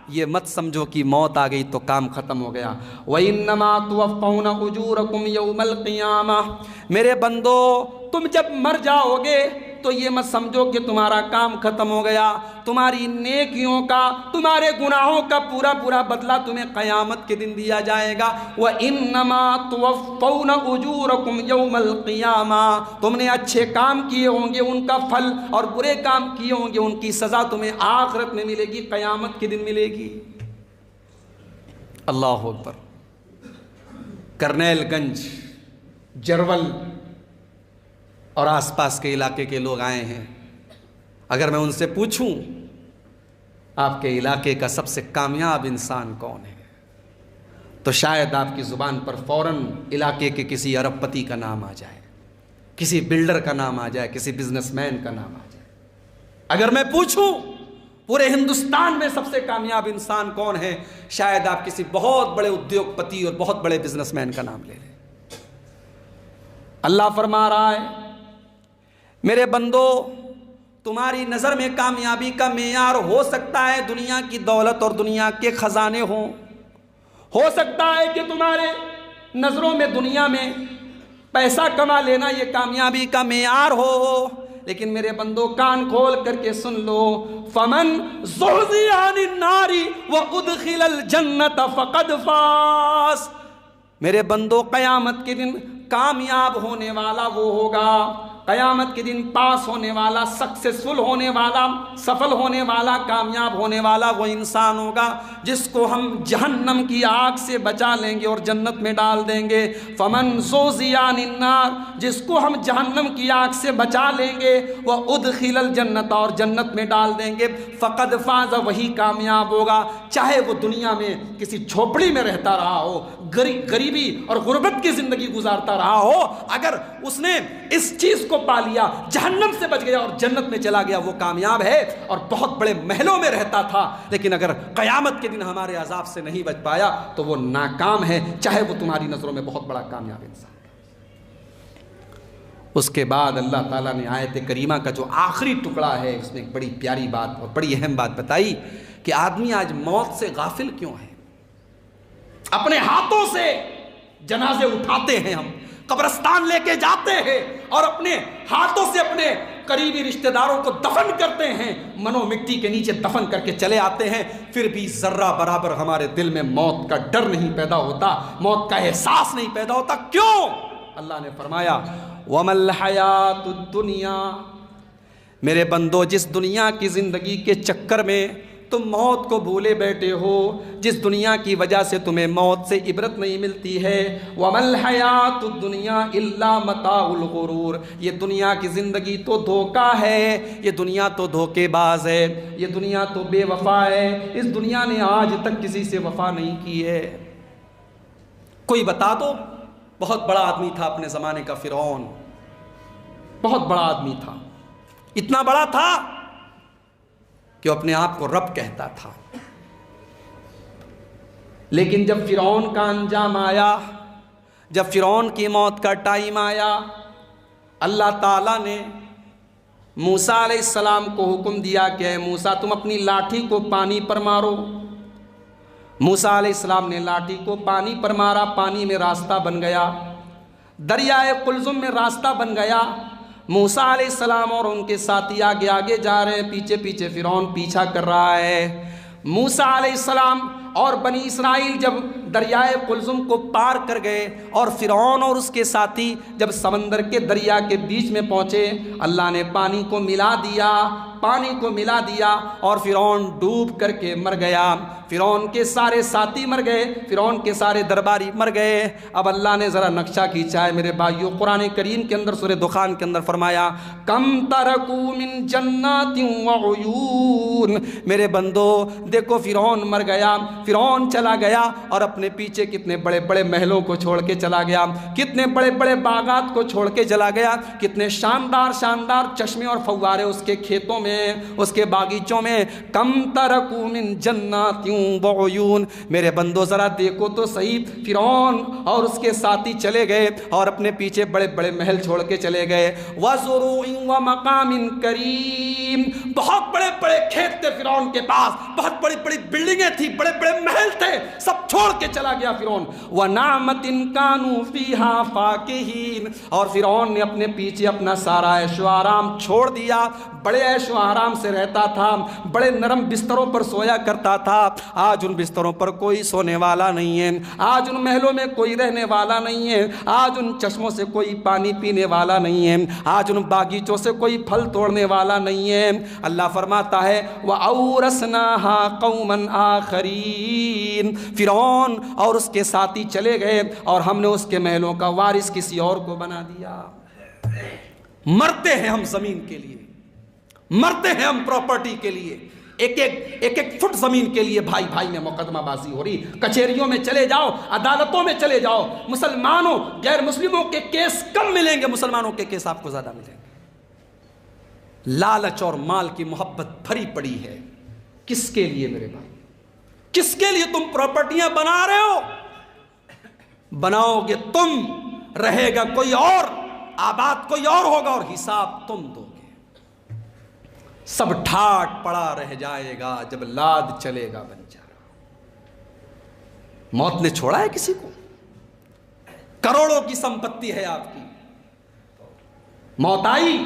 یہ مت سمجھو کہ موت آ گئی تو کام ختم ہو گیا۔ وَإِنَّمَا تُوَفَّوْنَ أُجُورَكُمْ يَوْمَ الْقِيَامَةِ، میرے بندو تم جب مر جاؤ گے تو یہ مت سمجھو کہ تمہارا کام ختم ہو گیا، تمہاری نیکیوں کا، تمہارے گناہوں کا پورا پورا بدلہ تمہیں قیامت کے دن دیا جائے گا۔ وَإِنَّمَا تُوَفَّوْنَ أُجُورَكُمْ يَوْمَ الْقِيَامَةِ، تم نے اچھے کام کیے ہوں گے ان کا پھل، اور برے کام کیے ہوں گے ان کی سزا تمہیں آخرت میں ملے گی، قیامت کے دن ملے گی۔ اللہ اکبر۔ کرنیل گنج، جرول اور آس پاس کے علاقے کے لوگ آئے ہیں، اگر میں ان سے پوچھوں آپ کے علاقے کا سب سے کامیاب انسان کون ہے، تو شاید آپ کی زبان پر فوراً علاقے کے کسی ارب پتی کا نام آ جائے، کسی بلڈر کا نام آ جائے، کسی بزنس مین کا نام آ جائے۔ اگر میں پوچھوں پورے ہندوستان میں سب سے کامیاب انسان کون ہے، شاید آپ کسی بہت بڑے ادیوگ پتی اور بہت بڑے بزنس مین کا نام لے لیں۔ اللہ فرما رہا ہے میرے بندو، تمہاری نظر میں کامیابی کا معیار ہو سکتا ہے دنیا کی دولت اور دنیا کے خزانے ہوں، ہو سکتا ہے کہ تمہارے نظروں میں دنیا میں پیسہ کما لینا یہ کامیابی کا معیار ہو، لیکن میرے بندو کان کھول کر کے سن لو، فمن زحزح عن النار وادخل الجنت فقد فاز۔ میرے بندو قیامت کے دن کامیاب ہونے والا وہ ہوگا، قیامت کے دن پاس ہونے والا، سکسیسفل ہونے والا، سفل ہونے والا، کامیاب ہونے والا وہ انسان ہوگا جس کو ہم جہنم کی آگ سے بچا لیں گے اور جنت میں ڈال دیں گے۔ فمن زحزح عن النار، جس کو ہم جہنم کی آگ سے بچا لیں گے، وادخل الجنت، اور جنت میں ڈال دیں گے، فقد فاز، وہی کامیاب ہوگا، چاہے وہ دنیا میں کسی جھوپڑی میں رہتا رہا ہو، غریبی اور غربت کی زندگی گزارتا رہا ہو، اگر اس نے اس چیز کو پا لیا، جہنم سے بچ گیا اور جنت میں چلا گیا، وہ کامیاب ہے اور بہت بڑے محلوں میں رہتا تھا، لیکن اگر قیامت کے دن ہمارے عذاب سے نہیں بچ پایا تو وہ ناکام ہے، چاہے وہ تمہاری نظروں میں بہت بڑا کامیاب انسان ہے۔ اس کے بعد اللہ تعالیٰ نے آیت کریمہ کا جو آخری ٹکڑا ہے اس میں ایک بڑی پیاری بات اور بڑی اہم بات بتائی کہ آدمی آج موت سے غافل کیوں ہے۔ اپنے ہاتھوں سے جنازے اٹھاتے ہیں، ہم قبرستان لے کے جاتے ہیں اور اپنے ہاتھوں سے اپنے قریبی رشتہ داروں کو دفن کرتے ہیں، منو مٹی کے نیچے دفن کر کے چلے آتے ہیں، پھر بھی ذرہ برابر ہمارے دل میں موت کا ڈر نہیں پیدا ہوتا، موت کا احساس نہیں پیدا ہوتا۔ کیوں؟ اللہ نے فرمایا وَمَا الْحَيَاةُ الدُّنْيَا، میرے بندو جس دنیا کی زندگی کے چکر میں تم موت کو بھولے بیٹھے ہو، جس دنیا کی وجہ سے تمہیں موت سے عبرت نہیں ملتی ہے، وَمَا الْحَيَاةُ الدُّنْيَا إِلَّا مَتَاعُ الْغُرُورِ، یہ دنیا کی زندگی تو دھوکہ ہے، یہ دنیا تو دھوکے باز ہے، یہ دنیا تو بے وفا ہے، اس دنیا نے آج تک کسی سے وفا نہیں کی ہے۔ کوئی بتا دو، بہت بڑا آدمی تھا اپنے زمانے کا فرعون، بہت بڑا آدمی تھا، اتنا بڑا تھا کہ وہ اپنے آپ کو رب کہتا تھا، لیکن جب فرعون کا انجام آیا، جب فرعون کی موت کا ٹائم آیا، اللہ تعالیٰ نے موسیٰ علیہ السلام کو حکم دیا کہ اے موسیٰ تم اپنی لاٹھی کو پانی پر مارو۔ موسیٰ علیہ السلام نے لاٹھی کو پانی پر مارا، پانی میں راستہ بن گیا، دریائے قلزم میں راستہ بن گیا۔ موسیٰ علیہ السلام اور ان کے ساتھی آگے آگے جا رہے ہیں، پیچھے پیچھے فرعون پیچھا کر رہا ہے۔ موسیٰ علیہ السلام اور بنی اسرائیل جب دریائے قلزم کو پار کر گئے اور فرعون اور اس کے ساتھی جب سمندر کے دریا کے بیچ میں پہنچے، اللہ نے پانی کو ملا دیا، پانی کو ملا دیا اور فرعون ڈوب کر کے مر گیا، فرعون کے سارے ساتھی مر گئے، فرعون کے سارے درباری مر گئے۔ اب اللہ نے ذرا نقشہ کھینچا ہے میرے بھائیو، قرآن کریم کے اندر سورہ دخان کے اندر فرمایا کم ترکوا من جنات وعیون، میرے بندو دیکھو فرعون مر گیا، فرعون چلا گیا اور اپنے پیچھے کتنے بڑے بڑے محلوں کو چھوڑ کے چلا گیا، کتنے بڑے بڑے باغات کو چھوڑ کے چلا گیا، کتنے شاندار شاندار چشمے اور فوارے اس کے کھیتوں میں، اس کے باغیچوں میں۔ کم ترکوا من جنات وعیون، میرے بندو ذرا دیکھو تو صحیح، فرعون اور اس کے ساتھی چلے گئے اور اپنے پیچھے بڑے بڑے محل چھوڑ کے چلے گئے، وَزُرُوعٍ وَمَقَامٍ کَرِيمٍ، بہت بڑے بڑے کھیت تھے فرعون کے پاس، بہت بڑی بڑی بلڈنگیں تھی، بڑے بڑے محل تھے، سب چھوڑ کے چلا گیا فرعون۔ وَنَعْمَةٍ كَانُوا فِيهَا فَاكِهِينَ، اور فرعون نے اپنے پیچھے اپنا سارا عیش و آرام چھوڑ دیا، بڑے عیش و آرام سے رہتا تھا، بڑے نرم بستروں پر سویا کرتا تھا۔ آج ان بستروں پر کوئی سونے والا نہیں ہے، آج ان محلوں میں کوئی رہنے والا نہیں ہے، آج ان چشموں سے کوئی پانی پینے والا نہیں ہے، آج ان باغیچوں سے کوئی پھل توڑنے والا نہیں ہے۔ اللہ فرماتا ہے وَأَوْرَثْنَاهَا قَوْمًا آخَرِينَ، فرعون اور اس کے ساتھی چلے گئے اور ہم نے اس کے محلوں کا وارث کسی اور کو بنا دیا۔ مرتے ہیں ہم زمین کے لیے، مرتے ہیں ہم پراپرٹی کے لیے، ایک ایک فٹ زمین کے لیے بھائی بھائی میں مقدمہ بازی ہو رہی. کچہریوں میں چلے جاؤ, عدالتوں میں چلے جاؤ, مسلمانوں غیر مسلموں کے کیس کم ملیں گے, مسلمانوں کے کیس آپ کو زیادہ ملیں گے. لالچ اور مال کی محبت بھری پڑی ہے. کس کے لیے میرے بھائی, کس کے لیے تم پراپرٹیاں بنا رہے ہو؟ بناؤ گے تم, رہے گا کوئی اور, آباد کوئی اور ہوگا, اور حساب تم دو گے. سب ٹھاٹ پڑا رہ جائے گا جب لاد چلے گا بنجارا. موت نے چھوڑا ہے کسی کو؟ کروڑوں کی سمپتی ہے آپ کی, موت آئی,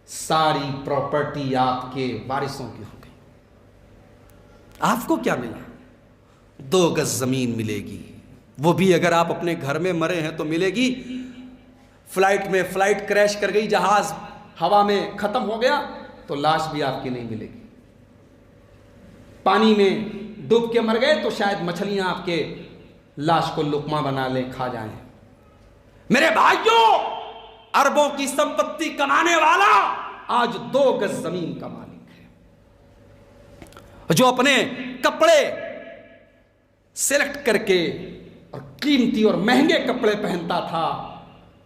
ساری پراپرٹی آپ کے وارثوں کی ہو گئی. آپ کو کیا ملا؟ 2 گز زمین ملے گی, وہ بھی اگر آپ اپنے گھر میں مرے ہیں تو ملے گی. فلائٹ کریش کر گئی, جہاز ہوا میں ختم ہو گیا تو لاش بھی آپ کی نہیں ملے گی. پانی میں ڈوب کے مر گئے تو شاید مچھلیاں آپ کے لاش کو لقمہ بنا لیں, کھا جائیں. میرے بھائیوں, اربوں کی سمپتی کمانے والا آج 2 گز زمین کا مالک ہے. جو اپنے کپڑے سلیکٹ کر کے اور قیمتی اور مہنگے کپڑے پہنتا تھا,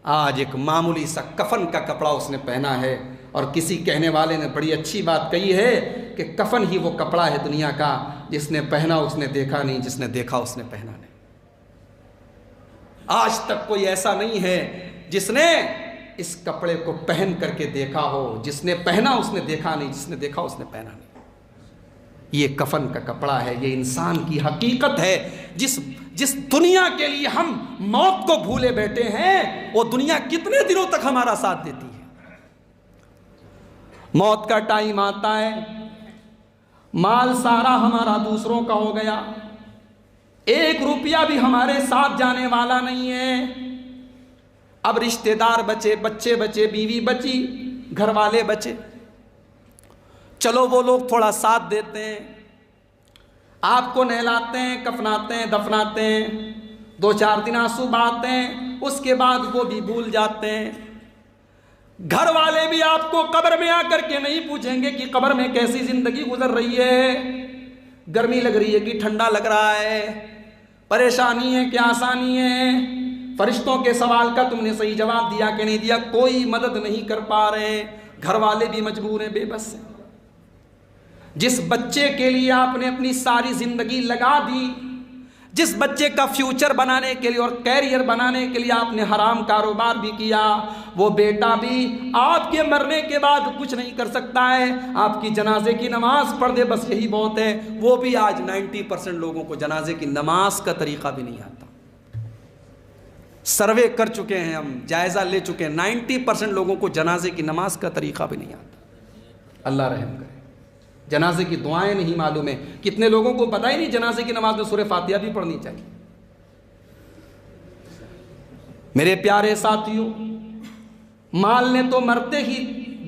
آج ایک معمولی سا کفن کا کپڑا اس نے پہنا ہے. اور کسی کہنے والے نے بڑی اچھی بات کہی ہے کہ کفن ہی وہ کپڑا ہے دنیا کا, جس نے پہنا اس نے دیکھا نہیں, جس نے دیکھا اس نے پہنا نہیں. آج تک کوئی ایسا نہیں ہے جس نے اس کپڑے کو پہن کر کے دیکھا ہو. جس نے پہنا اس نے دیکھا نہیں, جس نے دیکھا اس نے پہنا نہیں. یہ کفن کا کپڑا ہے, یہ انسان کی حقیقت ہے. جس دنیا کے لیے ہم موت کو بھولے بیٹھے ہیں, وہ دنیا کتنے دنوں تک ہمارا ساتھ دیتی ہے؟ موت کا ٹائم آتا ہے, مال سارا ہمارا دوسروں کا ہو گیا, 1 روپیہ بھی ہمارے ساتھ جانے والا نہیں ہے. اب رشتہ دار بچے, بچے بچے, بیوی بچی, گھر والے بچے. چلو وہ لوگ تھوڑا ساتھ دیتے ہیں, آپ کو نہلاتے ہیں, کفناتے ہیں, دفناتے ہیں, 2-4 دن آنسو بہاتے ہیں, اس کے بعد وہ بھی بھول جاتے ہیں. گھر والے بھی آپ کو قبر میں آ کر کے نہیں پوچھیں گے کہ قبر میں کیسی زندگی گزر رہی ہے, گرمی لگ رہی ہے کہ ٹھنڈا لگ رہا ہے, پریشانی ہے کہ آسانی ہے, فرشتوں کے سوال کا تم نے صحیح جواب دیا کہ نہیں دیا, کوئی مدد نہیں کر پا رہے. گھر والے بھی مجبور ہیں, بے بس ہیں. جس بچے کے لیے آپ نے اپنی ساری زندگی لگا دی, جس بچے کا فیوچر بنانے کے لیے اور کیریئر بنانے کے لیے آپ نے حرام کاروبار بھی کیا, وہ بیٹا بھی آپ کے مرنے کے بعد کچھ نہیں کر سکتا ہے. آپ کی جنازے کی نماز پڑھ دے بس یہی بہت ہے. وہ بھی آج 90% لوگوں کو جنازے کی نماز کا طریقہ بھی نہیں آتا. سروے کر چکے ہیں ہم, جائزہ لے چکے ہیں, 90% لوگوں کو جنازے کی نماز کا طریقہ بھی نہیں آتا. اللہ رحم کرے. جنازے کی دعائیں نہیں معلوم ہے. کتنے لوگوں کو پتہ ہی نہیں جنازے کی نماز میں سورہ فاتحہ بھی پڑھنی چاہیے. میرے پیارے ساتھیوں, مال نے تو مرتے ہی,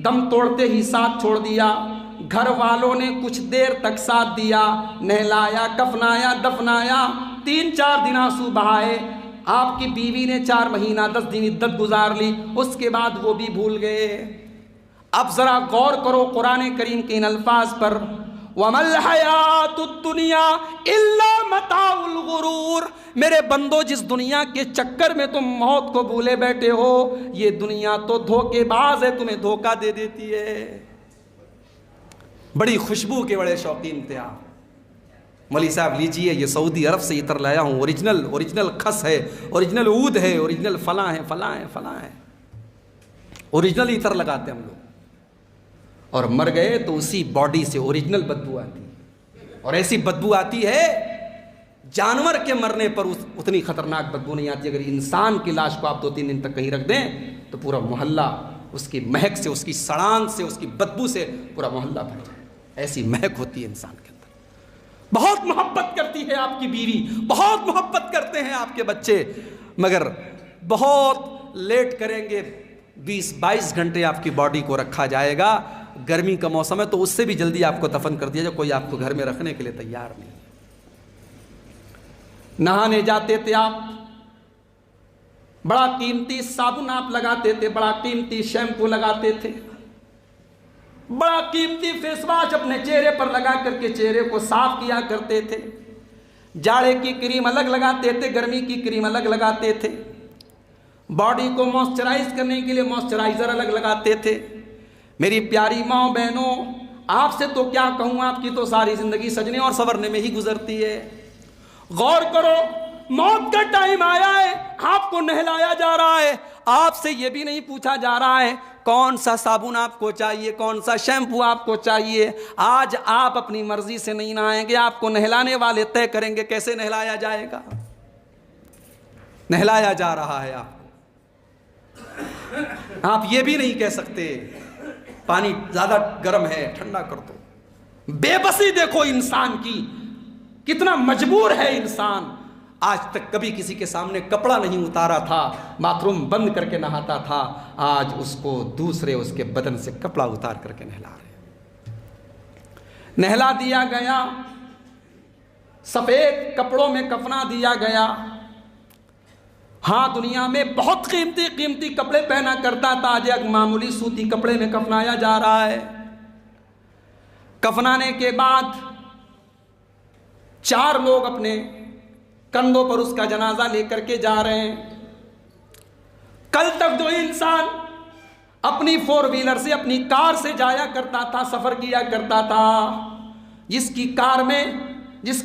دم توڑتے ہی ساتھ چھوڑ دیا. گھر والوں نے کچھ دیر تک ساتھ دیا, نہلایا, کفنایا, دفنایا, 3-4 دن آنسو بہائے. آپ کی بیوی نے 4 مہینہ 10 دن عدت گزار لی, اس کے بعد وہ بھی بھول گئے. اب ذرا غور کرو قرآن کریم کے ان الفاظ پر, وَمَا الْحَيَاةُ الدُّنْيَا إِلَّا مَتَاعُ الْغُرُورِ. میرے بندو, جس دنیا کے چکر میں تم موت کو بھولے بیٹھے ہو, یہ دنیا تو دھوکے باز ہے, تمہیں دھوکہ دے دیتی ہے. بڑی خوشبو کے بڑے شوقین تھے آپ. مولوی صاحب لیجئے, یہ سعودی عرب سے عطر لایا ہوں, اوریجنل خس ہے, اوریجنل عود ہے, اوریجنل فلاں ہے, فلاں ہے, فلاں ہے. اوریجنل عطر لگاتے ہم لوگ, اور مر گئے تو اسی باڈی سے اوریجنل بدبو آتی ہے. اور ایسی بدبو آتی ہے جانور کے مرنے پر اتنی خطرناک بدبو نہیں آتی. اگر انسان کی لاش کو آپ 2-3 دن تک کہیں رکھ دیں تو پورا محلہ اس کی مہک سے, اس کی سڑان سے, اس کی بدبو سے پورا محلہ بھر جائے. ایسی مہک ہوتی ہے انسان کے اندر. بہت محبت کرتی ہے آپ کی بیوی, بہت محبت کرتے ہیں آپ کے بچے, مگر بہت لیٹ کریں گے. 20-22 گھنٹے آپ کی باڈی کو رکھا جائے گا. گرمی کا موسم ہے تو اس سے بھی جلدی آپ کو دفن کر دیا جائے. کوئی آپ کو گھر میں رکھنے کے لیے تیار نہیں. نہانے جاتے تھے آپ, بڑا قیمتی صابن آپ لگاتے تھے, بڑا قیمتی شیمپو لگاتے تھے, بڑا قیمتی فیس واش اپنے چہرے پر لگا کر کے چہرے کو صاف کیا کرتے تھے. جاڑے کی کریم الگ لگاتے تھے, گرمی کی کریم الگ لگاتے تھے. باڈی کو موئسچرائز کرنے کے لیے موئسچرائزر الگ لگاتے تھے. میری پیاری ماں بہنوں, آپ سے تو کیا کہوں, آپ کی تو ساری زندگی سجنے اور سنورنے میں ہی گزرتی ہے. غور کرو, موت کا ٹائم آیا ہے, آپ کو نہلایا جا رہا ہے, آپ سے یہ بھی نہیں پوچھا جا رہا ہے کون سا صابن آپ کو چاہیے, کون سا شیمپو آپ کو چاہیے. آج آپ اپنی مرضی سے نہیں نہائیں گے, آپ کو نہلانے والے طے کریں گے کیسے نہلایا جائے گا. نہلایا جا رہا ہے آپ کو, آپ یہ بھی نہیں کہہ سکتے پانی زیادہ گرم ہے ٹھنڈا کر دو. بے بسی دیکھو انسان کی, کتنا مجبور ہے انسان. آج تک کبھی کسی کے سامنے کپڑا نہیں اتارا تھا, باتھ روم بند کر کے نہاتا تھا. آج اس کو دوسرے اس کے بدن سے کپڑا اتار کر کے نہلا رہے. نہلا دیا گیا, سفید کپڑوں میں کفنا دیا گیا. ہاں, دنیا میں بہت قیمتی قیمتی کپڑے پہنا کرتا تھا, آج ایک معمولی سوتی کپڑے میں کفنایا جا رہا ہے. کفنانے کے بعد 4 لوگ اپنے کندھوں پر اس کا جنازہ لے کر کے جا رہے ہیں. کل تک جو انسان اپنی 4 ویلر سے, اپنی کار سے جایا کرتا تھا, سفر کیا کرتا تھا, جس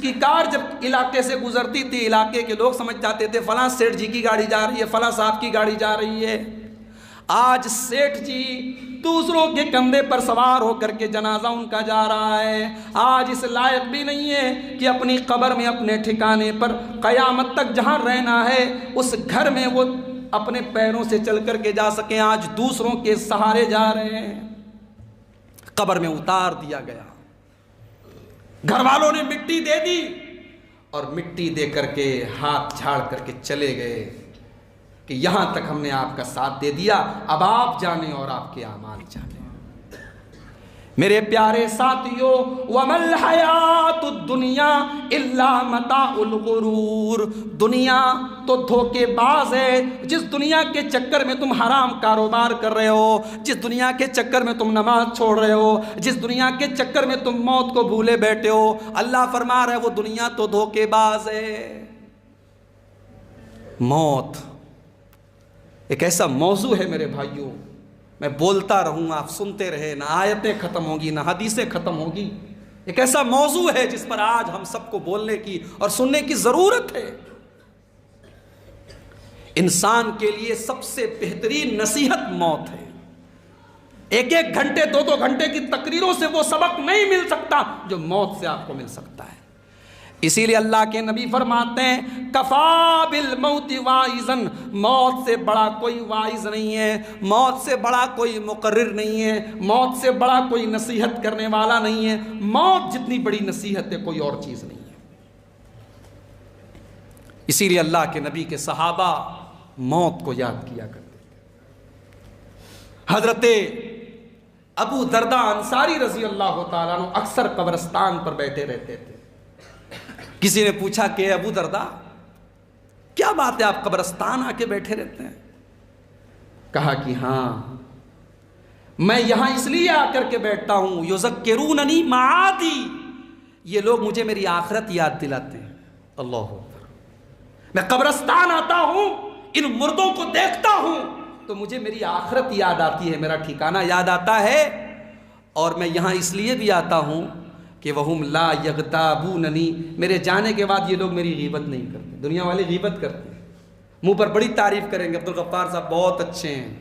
کی کار جب علاقے سے گزرتی تھی, علاقے کے لوگ سمجھ جاتے تھے فلاں سیٹھ جی کی گاڑی جا رہی ہے, فلاں صاحب کی گاڑی جا رہی ہے. آج سیٹھ جی دوسروں کے کندھے پر سوار ہو کر کے جنازہ ان کا جا رہا ہے. آج اس لائق بھی نہیں ہے کہ اپنی قبر میں, اپنے ٹھکانے پر قیامت تک جہاں رہنا ہے اس گھر میں وہ اپنے پیروں سے چل کر کے جا سکیں. آج دوسروں کے سہارے جا رہے ہیں. قبر میں اتار دیا گیا, گھر والوں نے مٹی دے دی اور مٹی دے کر کے ہاتھ جھاڑ کر کے چلے گئے کہ یہاں تک ہم نے آپ کا ساتھ دے دیا, اب آپ جانیں اور آپ کے اعمال جانیں. میرے پیارے ساتھیو, وَمَا الْحَيَاةُ الدُّنْيَا إِلَّا مَتَاعُ الْغُرُورِ. دنیا تو دھوکے باز ہے. جس دنیا کے چکر میں تم حرام کاروبار کر رہے ہو, جس دنیا کے چکر میں تم نماز چھوڑ رہے ہو, جس دنیا کے چکر میں تم موت کو بھولے بیٹھے ہو, اللہ فرما رہا ہے وہ دنیا تو دھوکے باز ہے. موت ایک ایسا موضوع ہے میرے بھائیوں, میں بولتا رہوں آپ سنتے رہے, نہ آیتیں ختم ہوگی نہ حدیثیں ختم ہوگی. ایک ایسا موضوع ہے جس پر آج ہم سب کو بولنے کی اور سننے کی ضرورت ہے. انسان کے لیے سب سے بہترین نصیحت موت ہے. 1-1 گھنٹے 2-2 گھنٹے کی تقریروں سے وہ سبق نہیں مل سکتا جو موت سے آپ کو مل سکتا ہے. اسی لیے اللہ کے نبی فرماتے ہیں کفا بالموت واعظاً, موت سے بڑا کوئی واعظ نہیں ہے, موت سے بڑا کوئی مقرر نہیں ہے, موت سے بڑا کوئی نصیحت کرنے والا نہیں ہے. موت جتنی بڑی نصیحت ہے کوئی اور چیز نہیں ہے. اسی لیے اللہ کے نبی کے صحابہ موت کو یاد کیا کرتے تھے. حضرت ابو درداء انصاری رضی اللہ تعالیٰ عنہ اکثر قبرستان پر بیٹھے رہتے تھے. کسی نے پوچھا کہ ابو درداء کیا بات ہے آپ قبرستان آ کے بیٹھے رہتے ہیں؟ کہا کہ ہاں, میں یہاں اس لیے آ کر کے بیٹھتا ہوں یذکروننی معادی, یہ لوگ مجھے میری آخرت یاد دلاتے ہیں. اللہ اکبر. میں قبرستان آتا ہوں, ان مردوں کو دیکھتا ہوں تو مجھے میری آخرت یاد آتی ہے, میرا ٹھکانہ یاد آتا ہے. اور میں یہاں اس لیے بھی آتا ہوں کہ وَهُمْ لَا يَغْتَابُونَنِي, میرے جانے کے بعد یہ لوگ میری غیبت نہیں کرتے. دنیا والے غیبت کرتے ہیں, منہ پر بڑی تعریف کریں گے عبدالغفار صاحب بہت اچھے ہیں,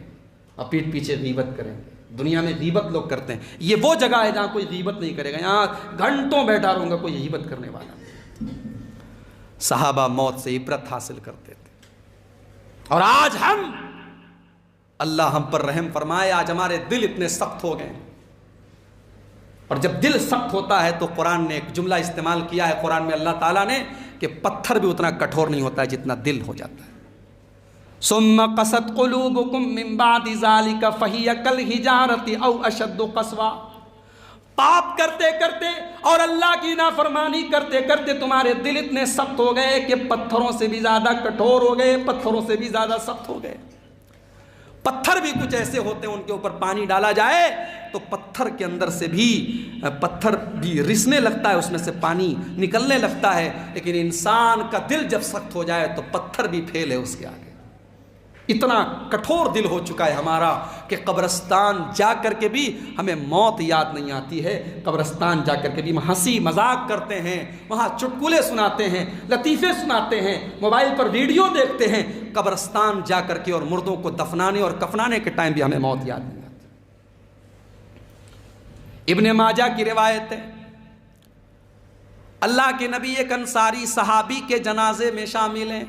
اور پیٹھ پیچھے غیبت کریں گے. دنیا میں غیبت لوگ کرتے ہیں. یہ وہ جگہ ہے جہاں کوئی غیبت نہیں کرے گا, یہاں گھنٹوں بیٹھا رہوں گا, کوئی غیبت کرنے والا نہیں. صحابہ موت سے عبرت حاصل کرتے تھے. اور آج ہم, اللہ ہم پر رحم فرمائے, آج ہمارے دل اتنے سخت ہو گئے. اور جب دل سخت ہوتا ہے تو قرآن نے ایک جملہ استعمال کیا ہے قرآن میں اللہ تعالیٰ نے کہ پتھر بھی اتنا کٹھور نہیں ہوتا ہے جتنا دل ہو جاتا ہے. ثم قست قلوبکم من بعد ذلک فہی کالحجارۃ او اشد قسوا. پاپ کرتے کرتے اور اللہ کی نافرمانی کرتے کرتے تمہارے دل اتنے سخت ہو گئے کہ پتھروں سے بھی زیادہ کٹھور ہو گئے, پتھروں سے بھی زیادہ سخت ہو گئے. پتھر بھی کچھ ایسے ہوتے ہیں ان کے اوپر پانی ڈالا جائے تو پتھر کے اندر سے بھی پتھر بھی رسنے لگتا ہے، اس میں سے پانی نکلنے لگتا ہے، لیکن انسان کا دل جب سخت ہو جائے تو پتھر بھی پھیل ہے اس کے آگے۔ اتنا کٹھور دل ہو چکا ہے ہمارا کہ قبرستان جا کر کے بھی ہمیں موت یاد نہیں آتی ہے۔ قبرستان جا کر کے بھی ہم ہنسی مذاق کرتے ہیں، وہاں چٹکلے سناتے ہیں، لطیفے سناتے ہیں، موبائل پر ویڈیو دیکھتے ہیں۔ قبرستان جا کر کے اور مردوں کو دفنانے اور کفنانے کے ٹائم بھی ہمیں موت یاد نہیں آتی۔ ابن ماجہ کی روایت ہے، اللہ کے نبی ایک انصاری صحابی کے جنازے میں شامل ہیں۔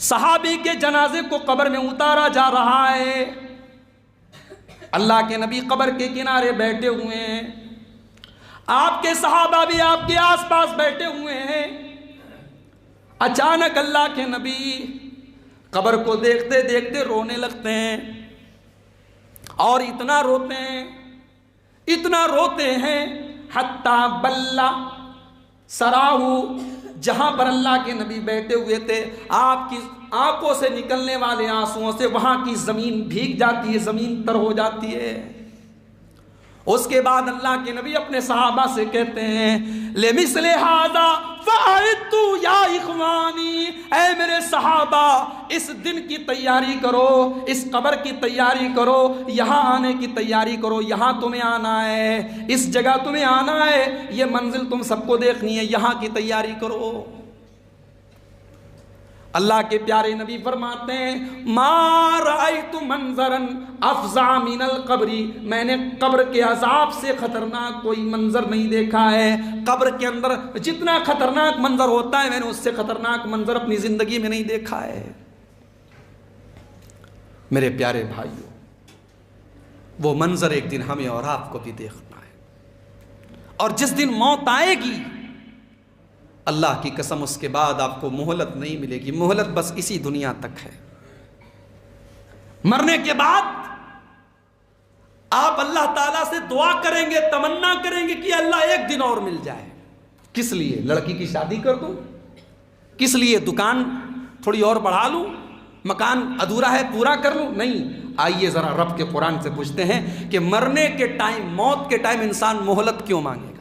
صحابی کے جنازے کو قبر میں اتارا جا رہا ہے، اللہ کے نبی قبر کے کنارے بیٹھے ہوئے ہیں، آپ کے صحابہ بھی آپ کے آس پاس بیٹھے ہوئے ہیں۔ اچانک اللہ کے نبی قبر کو دیکھتے دیکھتے رونے لگتے ہیں، اور اتنا روتے ہیں حتی بلّا سراہو، جہاں پر اللہ کے نبی بیٹھے ہوئے تھے آپ کی آنکھوں سے نکلنے والے آنسوؤں سے وہاں کی زمین بھیگ جاتی ہے، زمین تر ہو جاتی ہے۔ اس کے بعد اللہ کے نبی اپنے صحابہ سے کہتے ہیں لِمِثْلِ هَذَا فَأَعِدُّوا يَا إِخْوَانِي، اے میرے صحابہ اس دن کی تیاری کرو، اس قبر کی تیاری کرو، یہاں آنے کی تیاری کرو، یہاں تمہیں آنا ہے، اس جگہ تمہیں آنا ہے، یہ منزل تم سب کو دیکھنی ہے، یہاں کی تیاری کرو۔ اللہ کے پیارے نبی فرماتے ہیں ما رأیت منظرا افظع من القبر، میں نے قبر کے عذاب سے خطرناک کوئی منظر نہیں دیکھا ہے۔ قبر کے اندر جتنا خطرناک منظر ہوتا ہے میں نے اس سے خطرناک منظر اپنی زندگی میں نہیں دیکھا ہے۔ میرے پیارے بھائیوں، وہ منظر ایک دن ہمیں اور آپ کو بھی دیکھنا ہے، اور جس دن موت آئے گی اللہ کی قسم اس کے بعد آپ کو مہلت نہیں ملے گی، مہلت بس اسی دنیا تک ہے۔ مرنے کے بعد آپ اللہ تعالیٰ سے دعا کریں گے، تمنا کریں گے کہ اللہ ایک دن اور مل جائے۔ کس لیے؟ لڑکی کی شادی کر دوں؟ کس لیے دکان تھوڑی اور بڑھا لوں؟ مکان ادھورا ہے پورا کر لوں؟ نہیں، آئیے ذرا رب کے قرآن سے پوچھتے ہیں کہ مرنے کے ٹائم، موت کے ٹائم انسان مہلت کیوں مانگے گا؟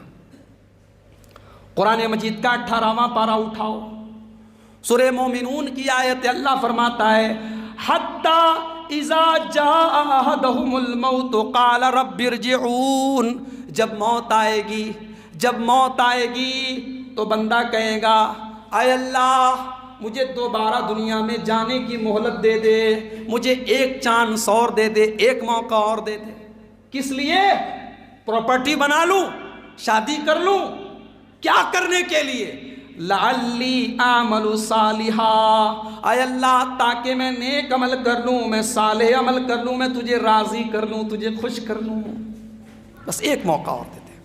قرآن مجید کا 18واں پارہ اٹھاؤ، سورہ مومنون کی آیت، اللہ فرماتا ہے حتی اذا جاء احدهم الموت قال رب ارجعون، جب موت آئے گی تو بندہ کہے گا اے اللہ مجھے دوبارہ دنیا میں جانے کی مہلت دے دے، مجھے ایک چانس اور دے دے، ایک موقع اور دے دے۔ کس لیے؟ پراپرٹی بنا لوں، شادی کر لوں، کیا کرنے کے لیے؟ لعلی اعمل صالحا، اے اللہ تاکہ میں نیک عمل کر لوں، میں صالح عمل کر لوں، میں تجھے راضی کر لوں، تجھے خوش کر لوں، بس ایک موقع اور دے دے۔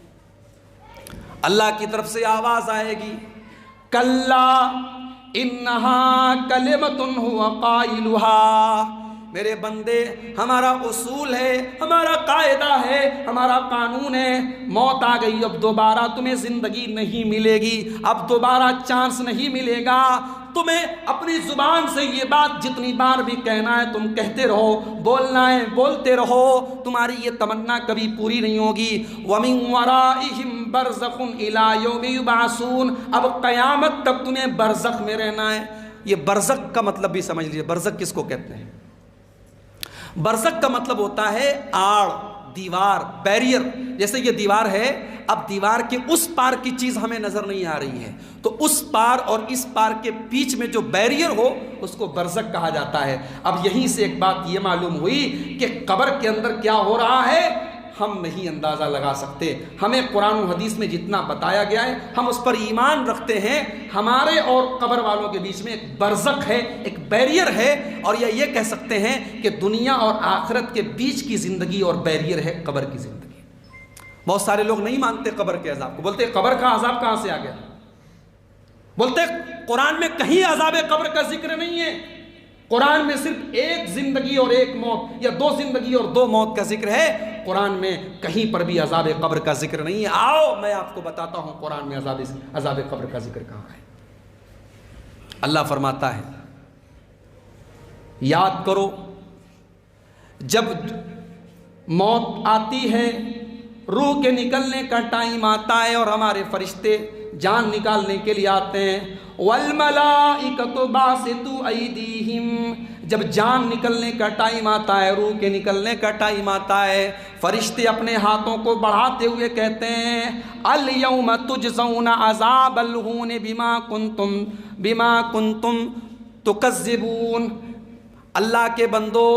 اللہ کی طرف سے آواز آئے گی کلا انہا کلمۃ ھو قائلھا، میرے بندے ہمارا اصول ہے، ہمارا قاعدہ ہے، ہمارا قانون ہے، موت آ گئی اب دوبارہ تمہیں زندگی نہیں ملے گی، اب دوبارہ چانس نہیں ملے گا، تمہیں اپنی زبان سے یہ بات جتنی بار بھی کہنا ہے تم کہتے رہو، بولنا ہے بولتے رہو، تمہاری یہ تمنا کبھی پوری نہیں ہوگی۔ وَمِن وَرَائِهِمْ بَرْزَخٌ إِلَى يَوْمِ يُبْعَثُونَ، اب قیامت تک تمہیں برزخ میں رہنا ہے۔ یہ برزخ کا مطلب بھی سمجھ لیجیے، برزخ کس کو کہتے ہیں؟ برزخ کا مطلب ہوتا ہے آڑ، دیوار، بیریئر۔ جیسے یہ دیوار ہے، اب دیوار کے اس پار کی چیز ہمیں نظر نہیں آ رہی ہے، تو اس پار اور اس پار کے بیچ میں جو بیریئر ہو اس کو برزخ کہا جاتا ہے۔ اب یہیں سے ایک بات یہ معلوم ہوئی کہ قبر کے اندر کیا ہو رہا ہے ہم نہیں اندازہ لگا سکتے، ہمیں قرآن و حدیث میں جتنا بتایا گیا ہے ہم اس پر ایمان رکھتے ہیں۔ ہمارے اور قبر والوں کے بیچ میں ایک برزخ ہے، ایک بیریئر ہے، اور یہ کہہ سکتے ہیں کہ دنیا اور آخرت کے بیچ کی زندگی اور بیریئر ہے قبر کی زندگی۔ بہت سارے لوگ نہیں مانتے قبر کے عذاب کو، بولتے قبر کا عذاب کہاں سے آ گیا، بولتے قرآن میں کہیں عذاب قبر کا ذکر نہیں ہے، قرآن میں صرف ایک زندگی اور ایک موت، یا دو زندگی اور دو موت کا ذکر ہے، قرآن میں کہیں پر بھی عذاب قبر کا ذکر نہیں ہے۔ آؤ میں آپ کو بتاتا ہوں قرآن میں عذاب قبر کا ذکر کہاں ہے۔ اللہ فرماتا ہے یاد کرو جب موت آتی ہے، روح کے نکلنے کا ٹائم آتا ہے اور ہمارے فرشتے جان نکالنے کے لیے آتے ہیں. والملائکۃ باسطوا ایدیہم، جب جان نکلنے کا ٹائم آتا ہے، روح کے نکلنے کا ٹائم آتا ہے، فرشتے اپنے ہاتھوں کو بڑھاتے ہوئے کہتے ہیں الیوم تجزون عذاب الہون بما کنتم تکذبون. اللہ کے بندو،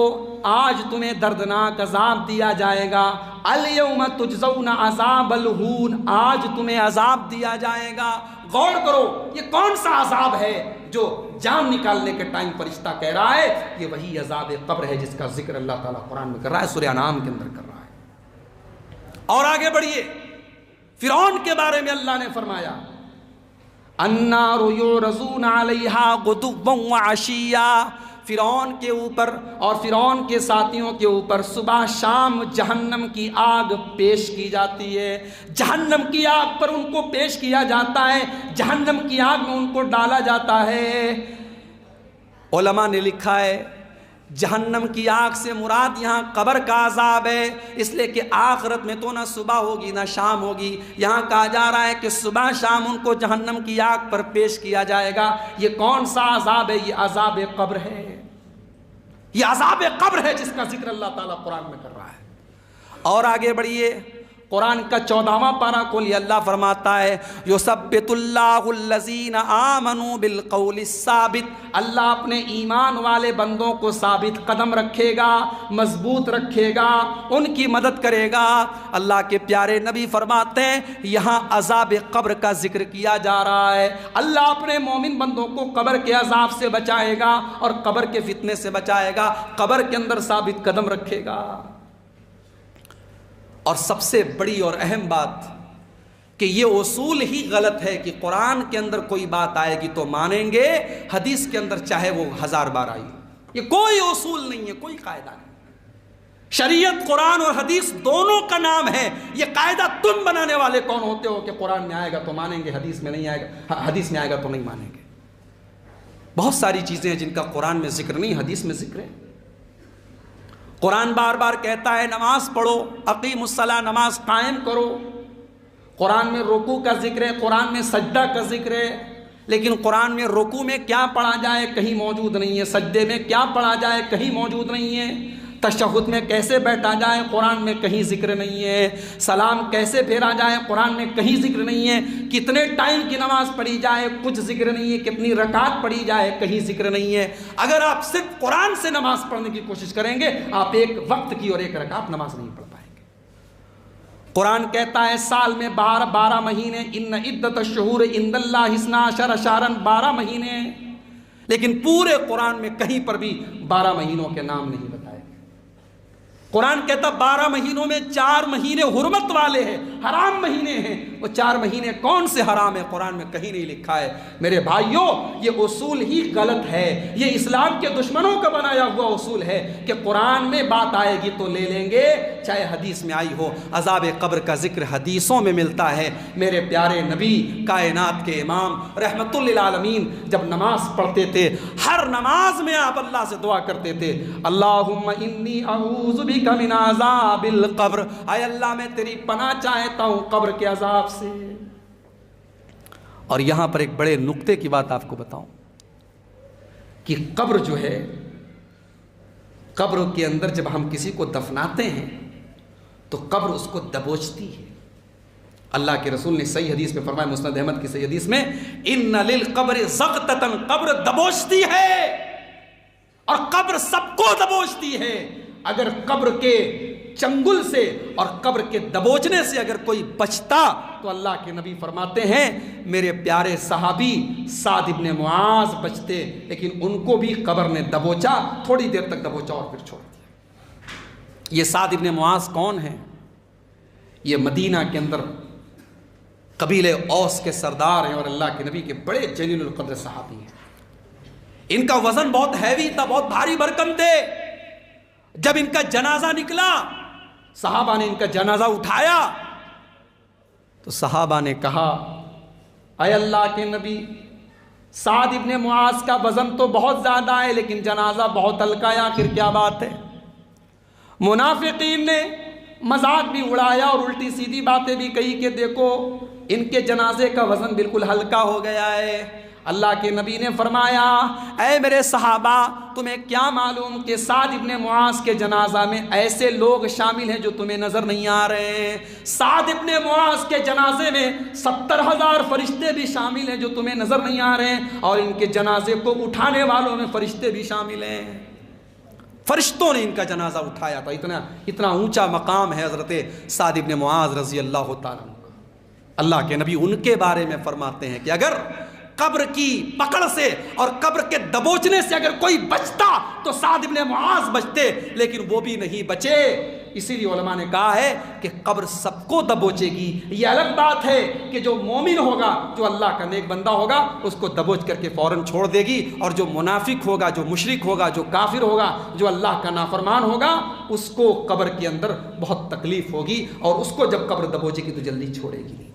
آج تمہیں دردناک عذاب دیا جائے گا. الیوم تجزون عذاب الہون، آج تمہیں عذاب دیا جائے گا. غور کرو، یہ کون سا عذاب ہے جو جان نکالنے کے ٹائم فرشتہ کہہ رہا ہے؟ یہ وہی عذاب قبر ہے جس کا ذکر اللہ تعالیٰ قرآن میں کر رہا ہے، سورہ انعام کے اندر کر رہا ہے. اور آگے بڑھیے، فرعون کے بارے میں اللہ نے فرمایا النار یعرضون علیہا غدوا وعشیا. فرعون کے اوپر اور فرعون کے ساتھیوں کے اوپر صبح شام جہنم کی آگ پیش کی جاتی ہے. جہنم کی آگ پر ان کو پیش کیا جاتا ہے، جہنم کی آگ میں ان کو ڈالا جاتا ہے. علماء نے لکھا ہے جہنم کی آگ سے مراد یہاں قبر کا عذاب ہے، اس لیے کہ آخرت میں تو نہ صبح ہوگی نہ شام ہوگی. یہاں کہا جا رہا ہے کہ صبح شام ان کو جہنم کی آگ پر پیش کیا جائے گا. یہ کون سا عذاب ہے؟ یہ عذاب قبر ہے. یہ عذاب قبر ہے جس کا ذکر اللہ تعالیٰ قرآن میں کر رہا ہے. اور آگے بڑھیے، قرآن کا 14واں پارہ کھولیے، اللہ فرماتا ہے یثبت اللہ الذین آمنوا بالقول الثابت. اللہ اپنے ایمان والے بندوں کو ثابت قدم رکھے گا، مضبوط رکھے گا، ان کی مدد کرے گا. اللہ کے پیارے نبی فرماتے ہیں یہاں عذاب قبر کا ذکر کیا جا رہا ہے. اللہ اپنے مومن بندوں کو قبر کے عذاب سے بچائے گا اور قبر کے فتنے سے بچائے گا، قبر کے اندر ثابت قدم رکھے گا. اور سب سے بڑی اور اہم بات کہ یہ اصول ہی غلط ہے کہ قرآن کے اندر کوئی بات آئے گی تو مانیں گے، حدیث کے اندر چاہے وہ 1000 بار آئی. یہ کوئی اصول نہیں ہے، کوئی قاعدہ نہیں. شریعت قرآن اور حدیث دونوں کا نام ہے. یہ قاعدہ تم بنانے والے کون ہوتے ہو کہ قرآن میں آئے گا تو مانیں گے، حدیث میں نہیں آئے گا، حدیث میں آئے گا تو نہیں مانیں گے. بہت ساری چیزیں ہیں جن کا قرآن میں ذکر نہیں، حدیث میں ذکر ہے. قرآن بار بار کہتا ہے نماز پڑھو، اقیم الصلاۃ، نماز قائم کرو. قرآن میں رکوع کا ذکر ہے، قرآن میں سجدہ کا ذکر ہے، لیکن قرآن میں رکوع میں کیا پڑھا جائے کہیں موجود نہیں ہے، سجدے میں کیا پڑھا جائے کہیں موجود نہیں ہے، تشہد میں کیسے بیٹھا جائے قرآن میں کہیں ذکر نہیں ہے، سلام کیسے پھیرا جائے قرآن میں کہیں ذکر نہیں ہے، کتنے ٹائم کی نماز پڑھی جائے کچھ ذکر نہیں ہے، کتنی رکعت پڑھی جائے کہیں ذکر نہیں ہے. اگر آپ صرف قرآن سے نماز پڑھنے کی کوشش کریں گے آپ ایک وقت کی اور ایک رکعت نماز نہیں پڑھ پائیں گے. قرآن کہتا ہے سال میں 12 مہینے، ان عدت الشہور عند اللہ 12 شہرا، 12 مہینے، لیکن پورے قرآن میں کہیں پر بھی 12 مہینوں کے نام نہیں بتائے. قرآن کہتا 12 مہینوں میں 4 مہینے حرمت والے ہیں، حرام مہینے ہیں. وہ 4 مہینے کون سے حرام ہیں قرآن میں کہیں نہیں لکھا ہے. میرے بھائیوں یہ اصول ہی غلط ہے، یہ اسلام کے دشمنوں کا بنایا ہوا اصول ہے کہ قرآن میں بات آئے گی تو لے لیں گے چاہے حدیث میں آئی ہو. عذاب قبر کا ذکر حدیثوں میں ملتا ہے. میرے پیارے نبی کائنات کے امام رحمت للعالمین جب نماز پڑھتے تھے ہر نماز میں آپ اللہ سے دعا کرتے تھے اللہم انی اعوذ بک من عذاب القبر، اے اللہ میں تیری پناہ چاہتا ہوں قبر کے عذاب سے. اور یہاں پر ایک بڑے نقطے کی بات آپ کو بتاؤں کہ قبر جو ہے، قبر کے اندر جب ہم کسی کو دفناتے ہیں تو قبر اس کو دبوچتی ہے. اللہ کے رسول نے صحیح حدیث میں فرمایا، مسند احمد کی صحیح حدیث میں ان للقبر زغتۃ، قبر دبوچتی ہے اور قبر سب کو دبوچتی ہے. اگر قبر کے چنگل سے اور قبر کے دبوچنے سے اگر کوئی بچتا تو اللہ کے نبی فرماتے ہیں میرے پیارے صحابی سعد ابن معاذ بچتے، لیکن ان کو بھی قبر نے دبوچا، تھوڑی دیر تک دبوچا اور پھر چھوڑ دیا. یہ سعد ابن معاذ کون ہیں؟ یہ مدینہ کے اندر قبیلے اوس کے سردار ہیں اور اللہ کے نبی کے بڑے جلیل القدر صحابی ہیں. ان کا وزن بہت ہیوی تھا، بہت بھاری بھرکم تھے. جب ان کا جنازہ نکلا صحابہ نے ان کا جنازہ اٹھایا تو صحابہ نے کہا اے اللہ کے نبی سعد ابن معاذ کا وزن تو بہت زیادہ ہے لیکن جنازہ بہت ہلکا ہے، آخر کیا بات ہے؟ منافقین نے مذاق بھی اڑایا اور الٹی سیدھی باتیں بھی کہی کہ دیکھو ان کے جنازے کا وزن بالکل ہلکا ہو گیا ہے۔ اللہ کے نبی نے فرمایا اے میرے صحابہ تمہیں کیا معلوم کہ سعد ابن معاذ کے جنازہ میں ایسے لوگ شامل ہیں جو تمہیں نظر نہیں آ رہے ہیں۔ سعد ابن معاذ کے جنازے میں 70,000 فرشتے بھی شامل ہیں جو تمہیں نظر نہیں آ رہے ہیں، اور ان کے جنازے کو اٹھانے والوں میں فرشتے بھی شامل ہیں۔ فرشتوں نے ان کا جنازہ اٹھایا تھا، اتنا اونچا مقام ہے حضرت سعد ابن معاذ رضی اللہ تعالیٰ عنہ۔ اللہ کے نبی ان کے بارے میں فرماتے ہیں کہ اگر قبر کی پکڑ سے اور قبر کے دبوچنے سے اگر کوئی بچتا تو سعد ابن معاذ بچتے، لیکن وہ بھی نہیں بچے۔ اسی لیے علماء نے کہا ہے کہ قبر سب کو دبوچے گی۔ یہ الگ بات ہے کہ جو مومن ہوگا، جو اللہ کا نیک بندہ ہوگا، اس کو دبوچ کر کے فوراً چھوڑ دے گی، اور جو منافق ہوگا، جو مشرک ہوگا، جو کافر ہوگا، جو اللہ کا نافرمان ہوگا، اس کو قبر کے اندر بہت تکلیف ہوگی، اور اس کو جب قبر دبوچے گی تو جلدی چھوڑے گی نہیں۔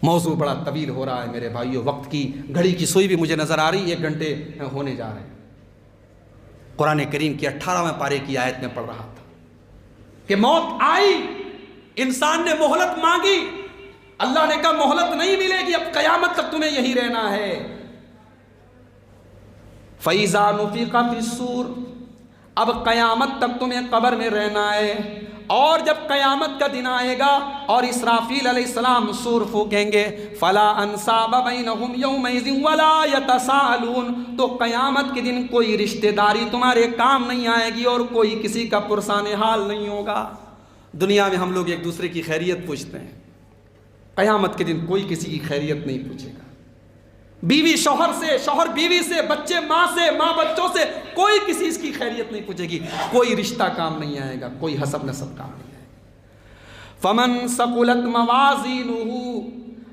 موضوع بڑا طویل ہو رہا ہے میرے بھائیو، وقت کی گھڑی کی سوئی بھی مجھے نظر آ رہی، 1 گھنٹے ہونے جا رہے ہیں۔ قرآن کریم کی 18ویں پارے کی آیت میں پڑھ رہا تھا کہ موت آئی، انسان نے مہلت مانگی، اللہ نے کہا مہلت نہیں ملے گی، اب قیامت تک تمہیں یہی رہنا ہے۔ فَإِذَا نُفِخَ فِي الصُّورِ، اب قیامت تک تمہیں قبر میں رہنا ہے، اور جب قیامت کا دن آئے گا اور اسرافیل علیہ السلام سور پھونکیں گے، فَلَا أَنْسَابَ بَيْنَهُمْ يَوْمَئِذٍ وَلَا يَتَسَاءَلُونَ، تو قیامت کے دن کوئی رشتہ داری تمہارے کام نہیں آئے گی اور کوئی کسی کا پرسان حال نہیں ہوگا۔ دنیا میں ہم لوگ ایک دوسرے کی خیریت پوچھتے ہیں، قیامت کے دن کوئی کسی کی خیریت نہیں پوچھے گا۔ بیوی شوہر سے، شوہر بیوی سے، بچے ماں سے، ماں بچوں سے، کوئی کسی اس کی خیریت نہیں پوچھے گی، کوئی رشتہ کام نہیں آئے گا، کوئی حسب نسب کام نہیں آئے گا۔ فَمَن ثَقُلَتْ مَوَازِينُهُ،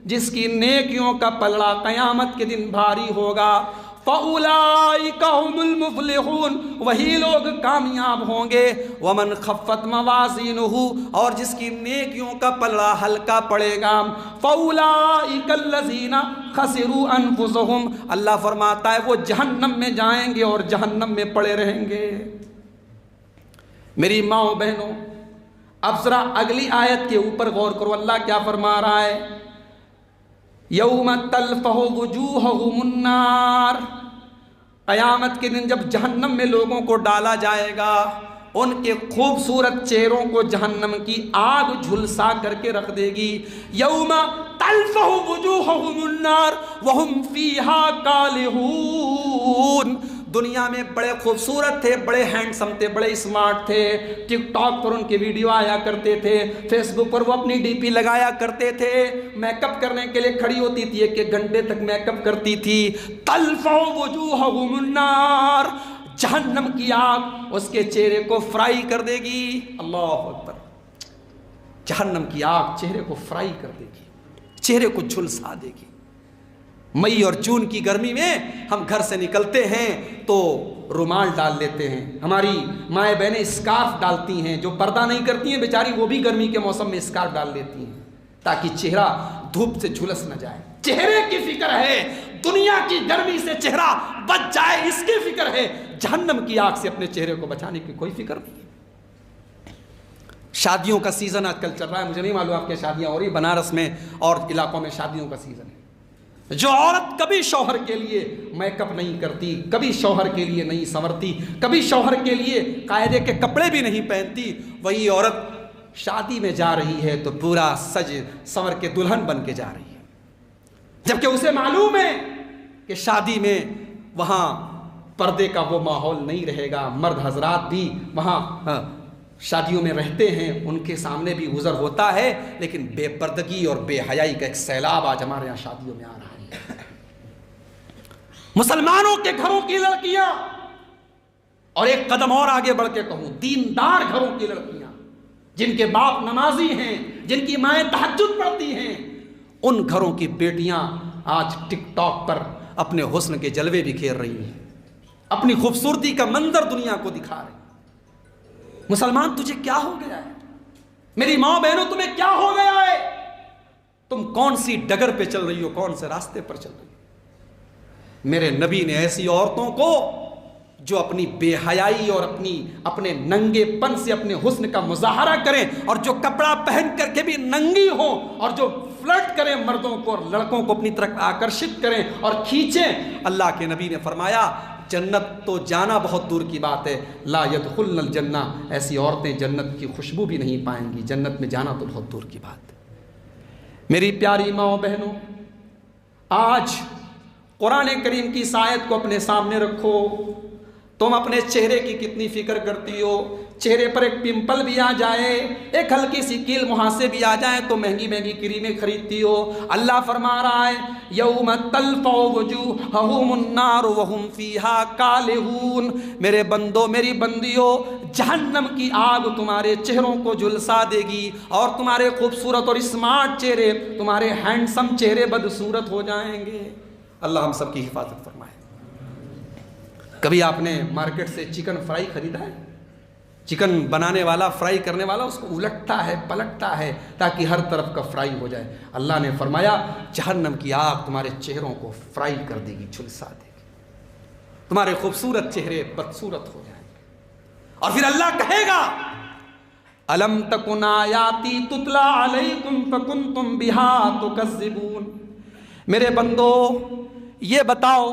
جس کی نیکیوں کا پلڑا قیامت کے دن بھاری ہوگا، فَأُولَئِكَ هُمُ الْمُفْلِحُونَ، وہی لوگ کامیاب ہوں گے۔ وَمَنْ خَفَّتْ مَوَازِينُهُ، اور جس کی نیکیوں کا پلڑا ہلکا پڑے گا، فَأُولَئِكَ الَّذِينَ خَسِرُوا أَنفُسَهُمْ، اللہ فرماتا ہے وہ جہنم میں جائیں گے اور جہنم میں پڑے رہیں گے۔ میری ماں و بہنوں، اب ذرا اگلی آیت کے اوپر غور کرو، اللہ کیا فرما رہا ہے؟ یوم تلفح وجوہہم النار، قیامت کے دن جب جہنم میں لوگوں کو ڈالا جائے گا، ان کے خوبصورت چہروں کو جہنم کی آگ جھلسا کر کے رکھ دے گی۔ یوم تلفح وجوہہم النار وہم فیہا کالہون، دنیا میں بڑے خوبصورت تھے، بڑے ہینڈسم تھے، بڑے اسمارٹ تھے، ٹک ٹاک پر ان کی ویڈیو آیا کرتے تھے، فیس بک پر وہ اپنی ڈی پی لگایا کرتے تھے، میک اپ کرنے کے لیے کھڑی ہوتی تھی، 1 گھنٹے تک میک اپ کرتی تھی۔ تلفح وجوہہم النار، جہنم کی آگ اس کے چہرے کو فرائی کر دے گی۔ اللہ اکبر، جہنم کی آگ چہرے کو فرائی کر دے گی، چہرے کو جھلسا دے گی۔ مئی اور جون کی گرمی میں ہم گھر سے نکلتے ہیں تو رومال ڈال لیتے ہیں، ہماری مائیں بہنیں اسکارف ڈالتی ہیں، جو پردہ نہیں کرتی ہیں بیچاری وہ بھی گرمی کے موسم میں اسکارف ڈال لیتی ہیں تاکہ چہرہ دھوپ سے جھلس نہ جائے۔ چہرے کی فکر ہے، دنیا کی گرمی سے چہرہ بچ جائے اس کی فکر ہے، جہنم کی آگ سے اپنے چہرے کو بچانے کی کوئی فکر نہیں ہے۔ شادیوں کا سیزن آج کل چل رہا ہے، مجھے نہیں معلوم آپ کے شادیاں ہو رہی، بنارس میں اور علاقوں میں شادیوں کا سیزن ہے۔ جو عورت کبھی شوہر کے لیے میک اپ نہیں کرتی، کبھی شوہر کے لیے نہیں سنورتی، کبھی شوہر کے لیے قاعدے کے کپڑے بھی نہیں پہنتی، وہی عورت شادی میں جا رہی ہے تو پورا سج سنور کے دلہن بن کے جا رہی ہے، جبکہ اسے معلوم ہے کہ شادی میں وہاں پردے کا وہ ماحول نہیں رہے گا۔ مرد حضرات بھی وہاں شادیوں میں رہتے ہیں، ان کے سامنے بھی گزر ہوتا ہے، لیکن بے پردگی اور بے حیائی کا ایک سیلاب آج ہمارے یہاں شادیوں میں آ رہا ہے۔ مسلمانوں کے گھروں کی لڑکیاں، اور ایک قدم اور آگے بڑھ کے کہوں دیندار گھروں کی لڑکیاں، جن کے باپ نمازی ہیں، جن کی مائیں تہجد پڑھتی ہیں، ان گھروں کی بیٹیاں آج ٹک ٹاک پر اپنے حسن کے جلوے بھی کھیر رہی ہیں، اپنی خوبصورتی کا منظر دنیا کو دکھا رہی ہیں۔ مسلمان تجھے کیا ہو گیا ہے؟ میری ماں بہنوں تمہیں کیا ہو گیا ہے؟ تم کون سی ڈگر پہ چل رہی ہو، کون سے راستے پر چل رہی ہو؟ میرے نبی نے ایسی عورتوں کو جو اپنی بے حیائی اور اپنے ننگے پن سے اپنے حسن کا مظاہرہ کریں، اور جو کپڑا پہن کر کے بھی ننگی ہوں، اور جو فلرٹ کریں مردوں کو اور لڑکوں کو اپنی طرف آکرشت کریں اور کھینچیں، اللہ کے نبی نے فرمایا جنت تو جانا بہت دور کی بات ہے، لا يدخلن الجنہ، ایسی عورتیں جنت کی خوشبو بھی نہیں پائیں گی، جنت میں جانا تو بہت دور کی بات ہے۔ میری پیاری ماں بہنوں، آج قرآن کریم کی اس آیت کو اپنے سامنے رکھو۔ تم اپنے چہرے کی کتنی فکر کرتی ہو؟ چہرے پر ایک پمپل بھی آ جائے، ایک ہلکی سی کیل مہاسے بھی آ جائیں تو مہنگی مہنگی کریمیں خریدتی ہو۔ اللہ فرما رہا ہے یوم تلفع وجوہہم النار وہم فیہا کالہون، میرے بندو میری بندیو، جہنم کی آگ تمہارے چہروں کو جھلسا دے گی، اور تمہارے خوبصورت اور اسمارٹ چہرے، تمہارے ہینڈسم چہرے بدصورت ہو جائیں گے۔ اللہ ہم سب کی حفاظت فرمائے۔ کبھی آپ نے مارکیٹ سے چکن فرائی خریدا ہے؟ چکن بنانے والا، فرائی کرنے والا اس کو الٹتا ہے، پلٹتا ہے تاکہ ہر طرف کا فرائی ہو جائے۔ اللہ نے فرمایا جہنم کی آگ تمہارے چہروں کو فرائی کر دے گی، جھلسا دے گی، تمہارے خوبصورت چہرے بدصورت ہو جائیں گے۔ اور پھر اللہ کہے گا الم تکن آیاتی تتلی علیکم فکنتم بہا تکذبون، میرے بندو یہ بتاؤ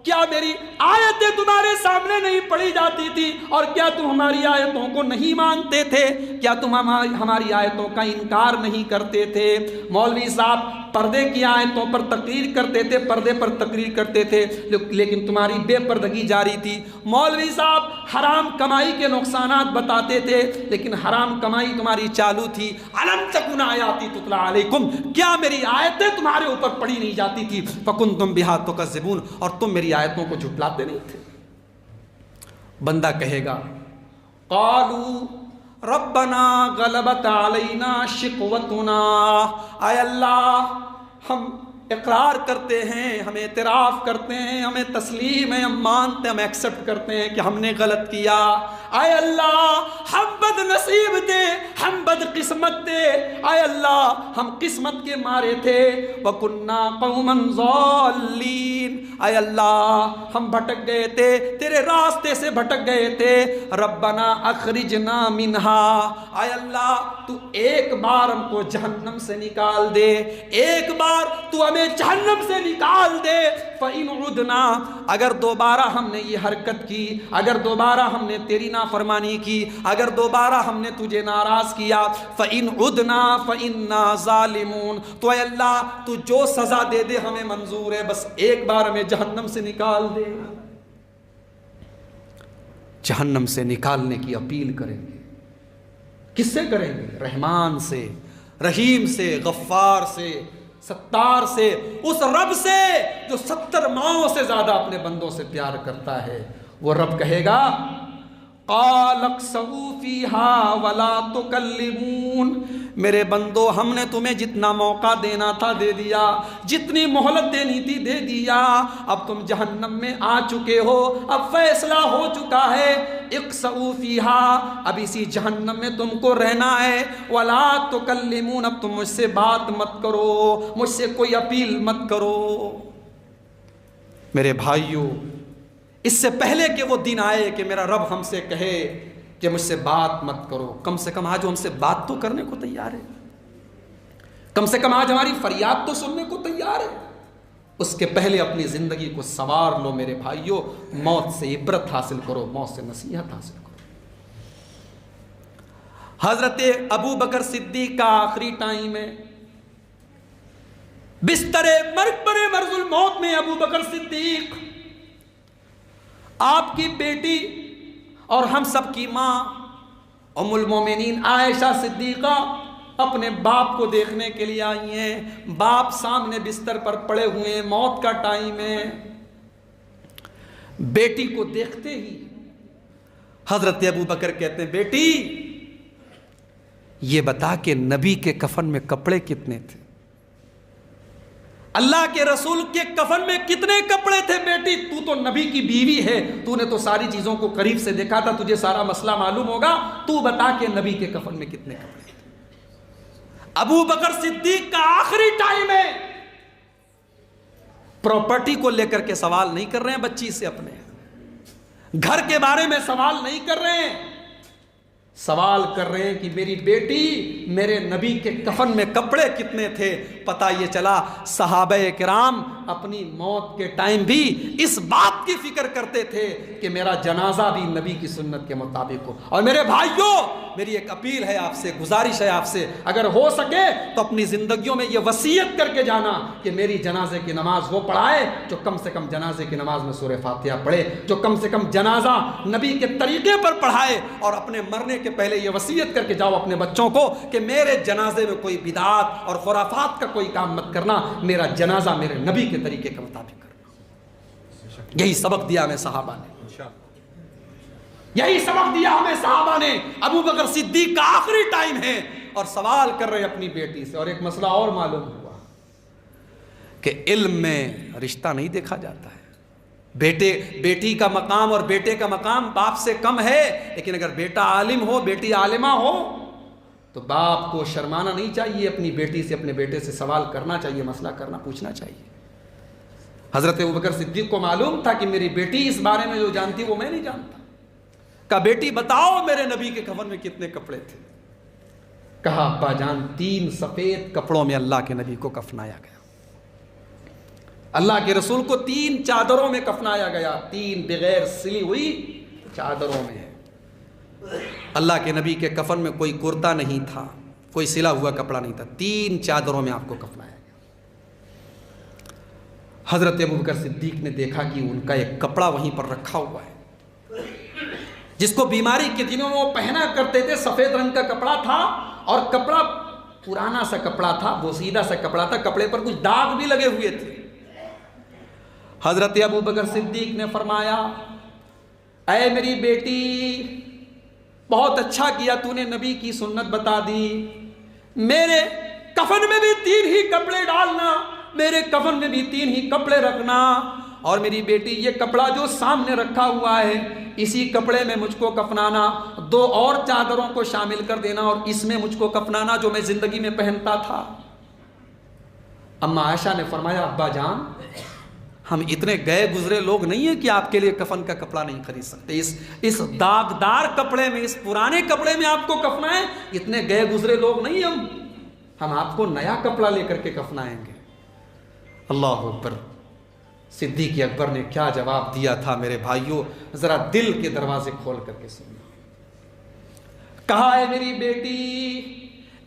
کیا میری آیتیں تمہارے سامنے نہیں پڑھی جاتی تھی، اور کیا تم ہماری آیتوں کو نہیں مانتے تھے؟ کیا تم ہماری آیتوں کا انکار نہیں کرتے تھے؟ مولوی صاحب پردے کی آیتوں پر تقریر کرتے تھے، پردے پر تقریر کرتے تھے، لیکن تمہاری بے پردگی جاری تھی۔ مولوی صاحب حرام کمائی کے نقصانات بتاتے تھے، لیکن حرام کمائی تمہاری چالو تھی۔ الم تکن آیاتی تتلی علیکم، کیا میری آیتیں تمہارے اوپر پڑھی نہیں جاتی تھی؟ فکنتم بہا تکذبون، اور تم میری آیتوں کو جھٹلاتے نہیں تھے۔ بندہ کہے گا قالوا ربنا غلبت علینا شقوتنا، اے اللہ ہم اقرار کرتے ہیں، ہم اعتراف کرتے ہیں، ہمیں تسلیم ہے، ہم مانتے ہیں، ہم ایکسپٹ کرتے ہیں کہ ہم نے غلط کیا۔ اے اللہ ہم بد نصیب تھے، ہم بد قسمت تھے، اے اللہ ہم قسمت کے مارے تھے۔ وَكُنَّا قَوْمًا ضَالِّينَ، اے اللہ ہم بھٹک گئے تھے، تیرے راستے سے بھٹک گئے تھے۔ ربنا اخرجنا منہا، اے اللہ تو ایک بار ہم کو جہنم سے نکال دے، ایک بار تو ہمیں جہنم سے نکال دے۔ فَإِنْ عُدْنَا، اگر دوبارہ ہم نے یہ حرکت کی، اگر دوبارہ ہم نے تیری نافرمانی کی، اگر دوبارہ ہم نے تجھے ناراض کیا، فَإِنْ عُدْنَا فَإِنَّا ظَالِمُونَ، تو اے اللہ تو جو سزا دے دے ہمیں منظور ہے، بس ایک بار ہمیں جہنم سے نکال دے۔ جہنم سے نکالنے کی اپیل کریں گے، کس سے کریں گے؟ رحمان سے، رحیم سے، غفار سے، ستار سے، اس رب سے جو 70 ماؤں سے زیادہ اپنے بندوں سے پیار کرتا ہے۔ وہ رب کہے گا قال اخسئوا فیہا ولا تکلمون، میرے بندو ہم نے تمہیں جتنا موقع دینا تھا دے دیا، جتنی مہلت دینی تھی دے دیا، اب تم جہنم میں آ چکے ہو، اب فیصلہ ہو چکا ہے۔ اخسئوا فیہا، اب اسی جہنم میں تم کو رہنا ہے۔ ولا تکلمون، اب تم مجھ سے بات مت کرو، مجھ سے کوئی اپیل مت کرو۔ میرے بھائیوں، اس سے پہلے کہ وہ دن آئے کہ میرا رب ہم سے کہے کہ مجھ سے بات مت کرو، کم سے کم آج ہم سے بات تو کرنے کو تیار ہے، کم سے کم آج ہماری فریاد تو سننے کو تیار ہے۔ اس کے پہلے اپنی زندگی کو سنوار لو میرے بھائیوں، موت سے عبرت حاصل کرو، موت سے نصیحت حاصل کرو۔ حضرت ابو بکر صدیق کا آخری ٹائم ہے، بستر مرگ پر مرض الموت میں ابو بکر صدیق، آپ کی بیٹی اور ہم سب کی ماں ام المومنین عائشہ صدیقہ اپنے باپ کو دیکھنے کے لیے آئی ہیں۔ باپ سامنے بستر پر پڑے ہوئے ہیں، موت کا ٹائم ہے۔ بیٹی کو دیکھتے ہی حضرت ابو بکر کہتے ہیں بیٹی یہ بتا کہ نبی کے کفن میں کپڑے کتنے تھے، اللہ کے رسول کے کفن میں کتنے کپڑے تھے؟ بیٹی تو تو نبی کی بیوی ہے، تو نے تو ساری چیزوں کو قریب سے دیکھا تھا، تجھے سارا مسئلہ معلوم ہوگا، تو بتا کہ نبی کے کفن میں کتنے کپڑے تھے۔ ابو بکر صدیق کا آخری ٹائم ہے، پراپرٹی کو لے کر کے سوال نہیں کر رہے ہیں بچی سے اپنے، گھر کے بارے میں سوال نہیں کر رہے ہیں، سوال کر رہے ہیں کہ میری بیٹی میرے نبی کے کفن میں کپڑے کتنے تھے۔ پتہ یہ چلا صحابہ کرام اپنی موت کے ٹائم بھی اس بات کی فکر کرتے تھے کہ میرا جنازہ بھی نبی کی سنت کے مطابق ہو۔ اور میرے بھائیوں، میری ایک اپیل ہے آپ سے، گزارش ہے آپ سے، اگر ہو سکے تو اپنی زندگیوں میں یہ وصیت کر کے جانا کہ میری جنازے کی نماز وہ پڑھائے جو کم سے کم جنازے کی نماز میں سورہ فاتحہ پڑھے، جو کم سے کم جنازہ نبی کے طریقے پر پڑھائے، اور اپنے مرنے کے پہلے یہ وصیت کر کے جاؤ اپنے بچوں کو کہ میرے جنازے میں کوئی بدعات اور خرافات کا کوئی کام مت کرنا، میرا جنازہ میرے نبی کے طریقے کے مطابق کرنا۔ یہی سبق دیا ہمیں صحابہ نے، یہی سبق دیا ہمیں صحابہ نے۔ ابو بکر صدیق کا آخری ٹائم ہے اور سوال کر رہے اپنی بیٹی سے۔ اور ایک مسئلہ اور معلوم ہوا کہ علم میں رشتہ نہیں دیکھا جاتا ہے۔ بیٹی کا مقام اور بیٹے کا مقام باپ سے کم ہے، لیکن اگر بیٹا عالم ہو، بیٹی عالمہ ہو، تو باپ کو شرمانا نہیں چاہیے، اپنی بیٹی سے، اپنے بیٹے سے سوال کرنا چاہیے، مسئلہ کرنا، پوچھنا چاہیے۔ حضرت ابوبکر صدیق کو معلوم تھا کہ میری بیٹی اس بارے میں جو جانتی وہ میں نہیں جانتا۔ کہا بیٹی بتاؤ میرے نبی کے کفن میں کتنے کپڑے تھے؟ کہا ابا جان 3 سفید کپڑوں میں اللہ کے نبی کو کفنایا گیا، اللہ کے رسول کو 3 چادروں میں کفنایا گیا، 3 بغیر سلی ہوئی چادروں میں ہے۔ اللہ کے نبی کے کفن میں کوئی کرتا نہیں تھا، کوئی سلا ہوا کپڑا نہیں تھا، 3 چادروں میں آپ کو کفنایا گیا۔ حضرت ابوبکر صدیق نے دیکھا کہ ان کا ایک کپڑا وہیں پر رکھا ہوا ہے جس کو بیماری کے دنوں میں وہ پہنا کرتے تھے، سفید رنگ کا کپڑا تھا، اور کپڑا پرانا سا کپڑا تھا، بوسیدہ سا کپڑا تھا، کپڑے پر کچھ داغ بھی لگے ہوئے تھے۔ حضرت ابوبکر صدیق نے فرمایا اے میری بیٹی، بہت اچھا کیا تو نے نبی کی سنت بتا دی، میرے کفن میں بھی 3 ہی کپڑے ڈالنا، میرے کفن میں بھی 3 ہی کپڑے رکھنا، اور میری بیٹی یہ کپڑا جو سامنے رکھا ہوا ہے اسی کپڑے میں مجھ کو کفنانا، 2 اور چادروں کو شامل کر دینا اور اس میں مجھ کو کفنانا جو میں زندگی میں پہنتا تھا۔ اما عائشہ نے فرمایا ابا جان، ہم اتنے گئے گزرے لوگ نہیں ہیں کہ آپ کے لیے کفن کا کپڑا نہیں خرید سکتے، اس داغدار کپڑے میں، اس پرانے کپڑے میں آپ کو کفنائیں، اتنے گئے گزرے لوگ نہیں ہم آپ کو نیا کپڑا لے کر کے کفنائیں گے۔ اللہ اکبر! صدیق اکبر نے کیا جواب دیا تھا میرے بھائیوں، ذرا دل کے دروازے کھول کر کے سننا۔ کہا ہے میری بیٹی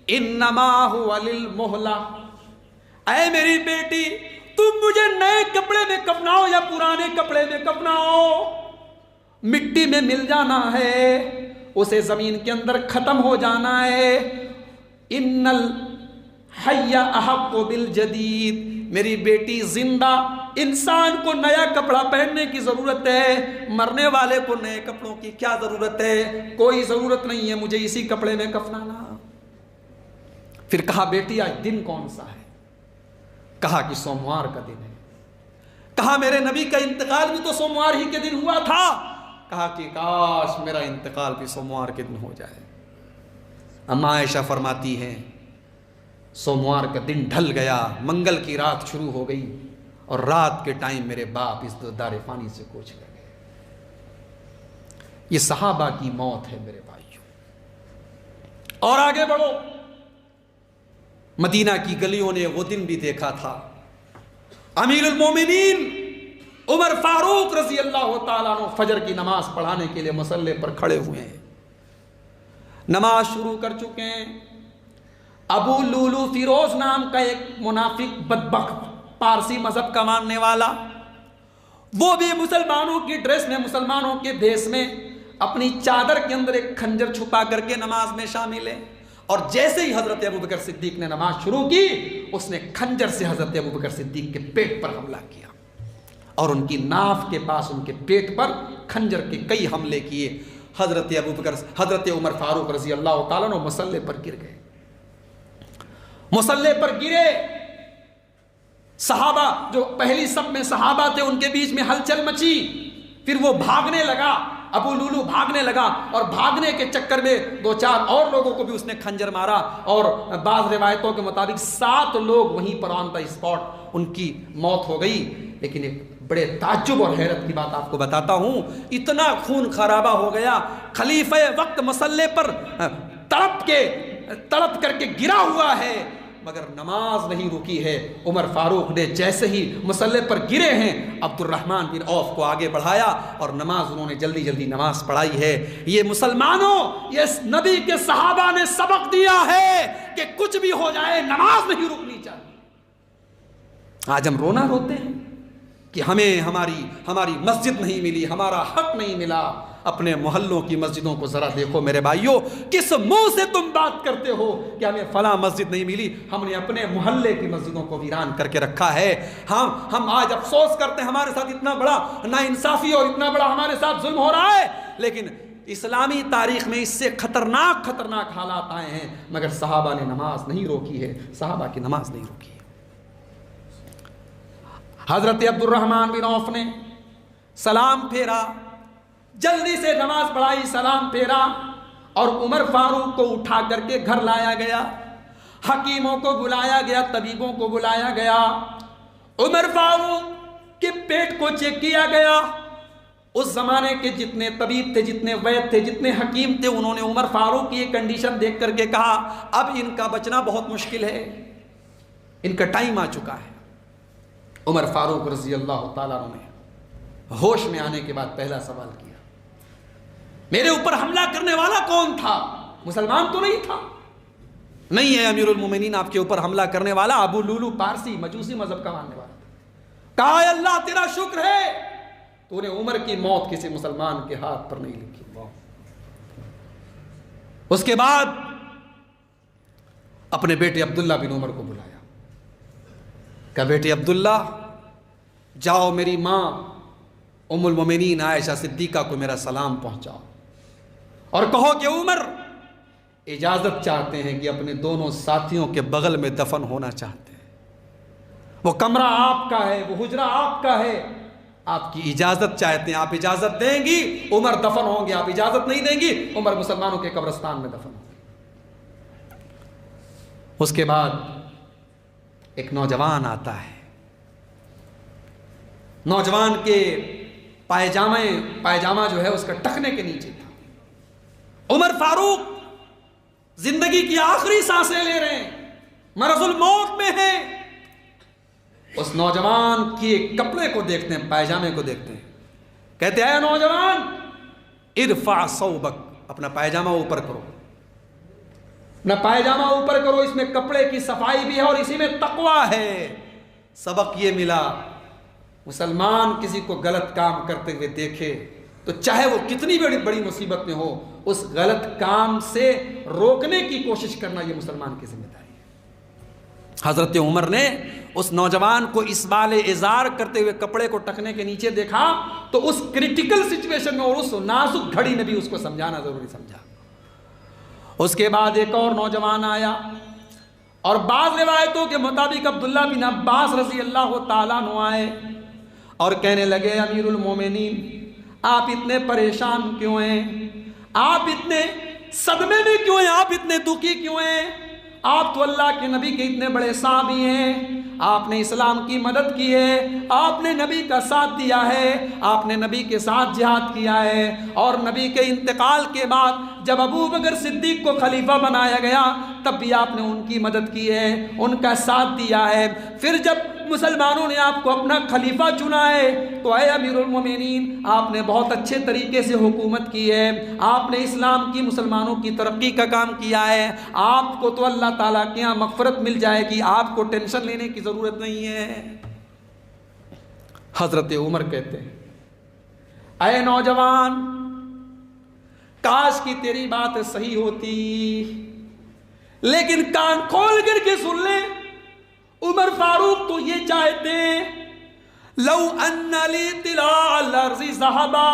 انما هو للمہلہ، اے میری بیٹی تم مجھے نئے کپڑے میں کفناؤ یا پرانے کپڑے میں کفناؤ، مٹی میں مل جانا ہے، اسے زمین کے اندر ختم ہو جانا ہے۔ ان الحی احق بالجدید، میری بیٹی زندہ انسان کو نیا کپڑا پہننے کی ضرورت ہے، مرنے والے کو نئے کپڑوں کی کیا ضرورت ہے؟ کوئی ضرورت نہیں ہے مجھے اسی کپڑے میں کفنانا۔ پھر کہا بیٹی آج دن کون سا ہے؟ کہا کہ سوموار کا دن ہے۔ کہا میرے نبی کا انتقال بھی تو سوموار ہی کے دن ہوا تھا۔ کہا کہ کاش میرا انتقال بھی سوموار کے دن ہو جائے۔ اما عائشہ فرماتی ہیں سوموار کا دن ڈھل گیا، منگل کی رات شروع ہو گئی، اور رات کے ٹائم میرے باپ اس دار فانی سے کوچ کر گئے۔ یہ صحابہ کی موت ہے میرے بھائیوں۔ اور آگے بڑھو، مدینہ کی گلیوں نے وہ دن بھی دیکھا تھا، امیر المومنین عمر فاروق رضی اللہ تعالیٰ عنہ فجر کی نماز پڑھانے کے لیے مصلی پر کھڑے ہوئے ہیں، نماز شروع کر چکے ہیں۔ ابو لولو فیروز نام کا ایک منافق بدبخت پارسی مذہب کا ماننے والا، وہ بھی مسلمانوں کی ڈریس میں، مسلمانوں کے بھیس میں اپنی چادر کے اندر ایک خنجر چھپا کر کے نماز میں شامل ہے، اور جیسے ہی حضرت ابوبکر صدیق نے نماز شروع کی اس نے خنجر سے حضرت ابوبکر صدیق کے پیٹ پر حملہ کیا، اور ان کی ناف کے پاس ان کے پیٹ پر خنجر کے کئی حملے کیے۔ حضرت عمر فاروق رضی اللہ تعالیٰ عنہ مصلی پر گر گئے، مصلی پر گرے۔ صحابہ جو پہلی صف میں صحابہ تھے ان کے بیچ میں ہلچل مچی، پھر وہ بھاگنے لگا، ابو لولو بھاگنے لگا، اور بھاگنے کے چکر میں 2-4 اور لوگوں کو بھی اس نے خنجر مارا، اور بعض روایتوں کے مطابق 7 لوگ وہیں پر آن دا اسپاٹ ان کی موت ہو گئی۔ لیکن ایک بڑے تعجب اور حیرت کی بات آپ کو بتاتا ہوں، اتنا خون خرابہ ہو گیا، خلیفہ وقت مسلح پر تڑپ کر کے گرا ہوا ہے، مگر نماز نہیں رکی ہے۔ عمر فاروق نے جیسے ہی مسلح پر گرے ہیں، عبد الرحمن بن عوف کو آگے بڑھایا اور نماز انہوں نے جلدی جلدی نماز پڑھائی ہے۔ یہ مسلمانوں، یہ نبی کے صحابہ نے سبق دیا ہے کہ کچھ بھی ہو جائے نماز نہیں رکنی چاہیے۔ آج ہم روتے ہیں کہ ہمیں ہماری مسجد نہیں ملی، ہمارا حق نہیں ملا۔ اپنے محلوں کی مسجدوں کو ذرا دیکھو میرے بھائیوں، کس منہ سے تم بات کرتے ہو کہ ہمیں فلاں مسجد نہیں ملی؟ ہم نے اپنے محلے کی مسجدوں کو ویران کر کے رکھا ہے۔ ہم آج افسوس کرتے ہیں ہمارے ساتھ اتنا بڑا ناانصافی اور اتنا بڑا ہمارے ساتھ ظلم ہو رہا ہے، لیکن اسلامی تاریخ میں اس سے خطرناک حالات آئے ہیں، مگر صحابہ نے نماز نہیں روکی ہے، صحابہ کی نماز نہیں روکی ہے۔ حضرت عبد الرحمن بن عوف نے سلام پھیرا، جلدی سے نماز پڑھائی، سلام پھیرا، اور عمر فاروق کو اٹھا کر کے گھر لایا گیا، حکیموں کو بلایا گیا، طبیبوں کو بلایا گیا، عمر فاروق کے پیٹ کو چیک کیا گیا۔ اس زمانے کے جتنے طبیب تھے، جتنے وید تھے، جتنے حکیم تھے، انہوں نے عمر فاروق کی یہ کنڈیشن دیکھ کر کے کہا اب ان کا بچنا بہت مشکل ہے، ان کا ٹائم آ چکا ہے۔ عمر فاروق رضی اللہ تعالیٰ عنہ نے ہوش میں آنے کے بعد پہلا سوال کیا، میرے اوپر حملہ کرنے والا کون تھا؟ مسلمان تو نہیں تھا؟ نہیں ہے امیر المومنین، آپ کے اوپر حملہ کرنے والا ابو لولو پارسی مجوسی مذہب کا ماننے والا تھا۔ کہا اے اللہ تیرا شکر ہے تو نے عمر کی موت کسی مسلمان کے ہاتھ پر نہیں لکھی۔ اس کے بعد اپنے بیٹے عبداللہ بن عمر کو بلایا، کہا بیٹے عبداللہ جاؤ میری ماں ام المومنین عائشہ صدیقہ کو میرا سلام پہنچاؤ اور کہو کہ عمر اجازت چاہتے ہیں کہ اپنے دونوں ساتھیوں کے بغل میں دفن ہونا چاہتے ہیں، وہ کمرہ آپ کا ہے، وہ حجرہ آپ کا ہے، آپ کی اجازت چاہتے ہیں، آپ اجازت دیں گی عمر دفن ہوں گے، آپ اجازت نہیں دیں گی عمر مسلمانوں کے قبرستان میں دفن ہوں گے۔ اس کے بعد ایک نوجوان آتا ہے، نوجوان کے پائجامہ جو ہے اس کا ٹخنے کے نیچے تھا۔ عمر فاروق زندگی کی آخری سانسیں لے رہے ہیں، مرض الموت میں ہیں، اس نوجوان کے کپڑے کو دیکھتے ہیں، پائجامے کو دیکھتے ہیں، کہتے ہیں اے نوجوان ارفع ثوبک، اپنا پائجامہ اوپر کرو، اپنا پائجامہ اوپر کرو، اس میں کپڑے کی صفائی بھی ہے اور اسی میں تقویٰ ہے۔ سبق یہ ملا مسلمان کسی کو غلط کام کرتے ہوئے دیکھے تو چاہے وہ کتنی بڑی مصیبت میں ہو، اس غلط کام سے روکنے کی کوشش کرنا یہ مسلمان کی ذمہ داری ہے۔ حضرت عمر نے اس نوجوان کو اسبال ازار کرتے ہوئے کپڑے کو ٹکنے کے نیچے دیکھا تو اس کریٹیکل سچویشن میں اور اس نازک گھڑی میں بھی اس کو سمجھانا ضروری سمجھا۔ اس کے بعد ایک اور نوجوان آیا اور بعض روایتوں کے مطابق عبداللہ بن عباس رضی اللہ تعالیٰ عنہ آئے اور کہنے لگے امیر المومنین آپ اتنے پریشان کیوں ہیں، آپ اتنے صدمے میں کیوں ہیں، آپ اتنے دکھی کیوں ہیں؟ آپ تو اللہ کے نبی کے اتنے بڑے صحابی ہیں، آپ نے اسلام کی مدد کی ہے، آپ نے نبی کا ساتھ دیا ہے، آپ نے نبی کے ساتھ جہاد کیا ہے، اور نبی کے انتقال کے بعد جب ابو بکر صدیق کو خلیفہ بنایا گیا تب بھی آپ نے ان کی مدد کی ہے، ان کا ساتھ دیا ہے۔ پھر جب مسلمانوں نے آپ کو اپنا خلیفہ چنا ہے تو اے امیر المومنین آپ نے بہت اچھے طریقے سے حکومت کی ہے، آپ نے اسلام کی مسلمانوں کی ترقی کا کام کیا ہے، آپ کو تو اللہ تعالیٰ کے یہاں مغفرت مل جائے گی، آپ کو ٹینشن لینے کی ضرورت نہیں ہے۔ حضرت عمر کہتے ہیں اے نوجوان کاش کی تیری بات صحیح ہوتی، لیکن کان کھول کر کے سن لیں، عمر فاروق تو یہ چاہتے ہیں لو ان لی طلاع الارض ذہبا،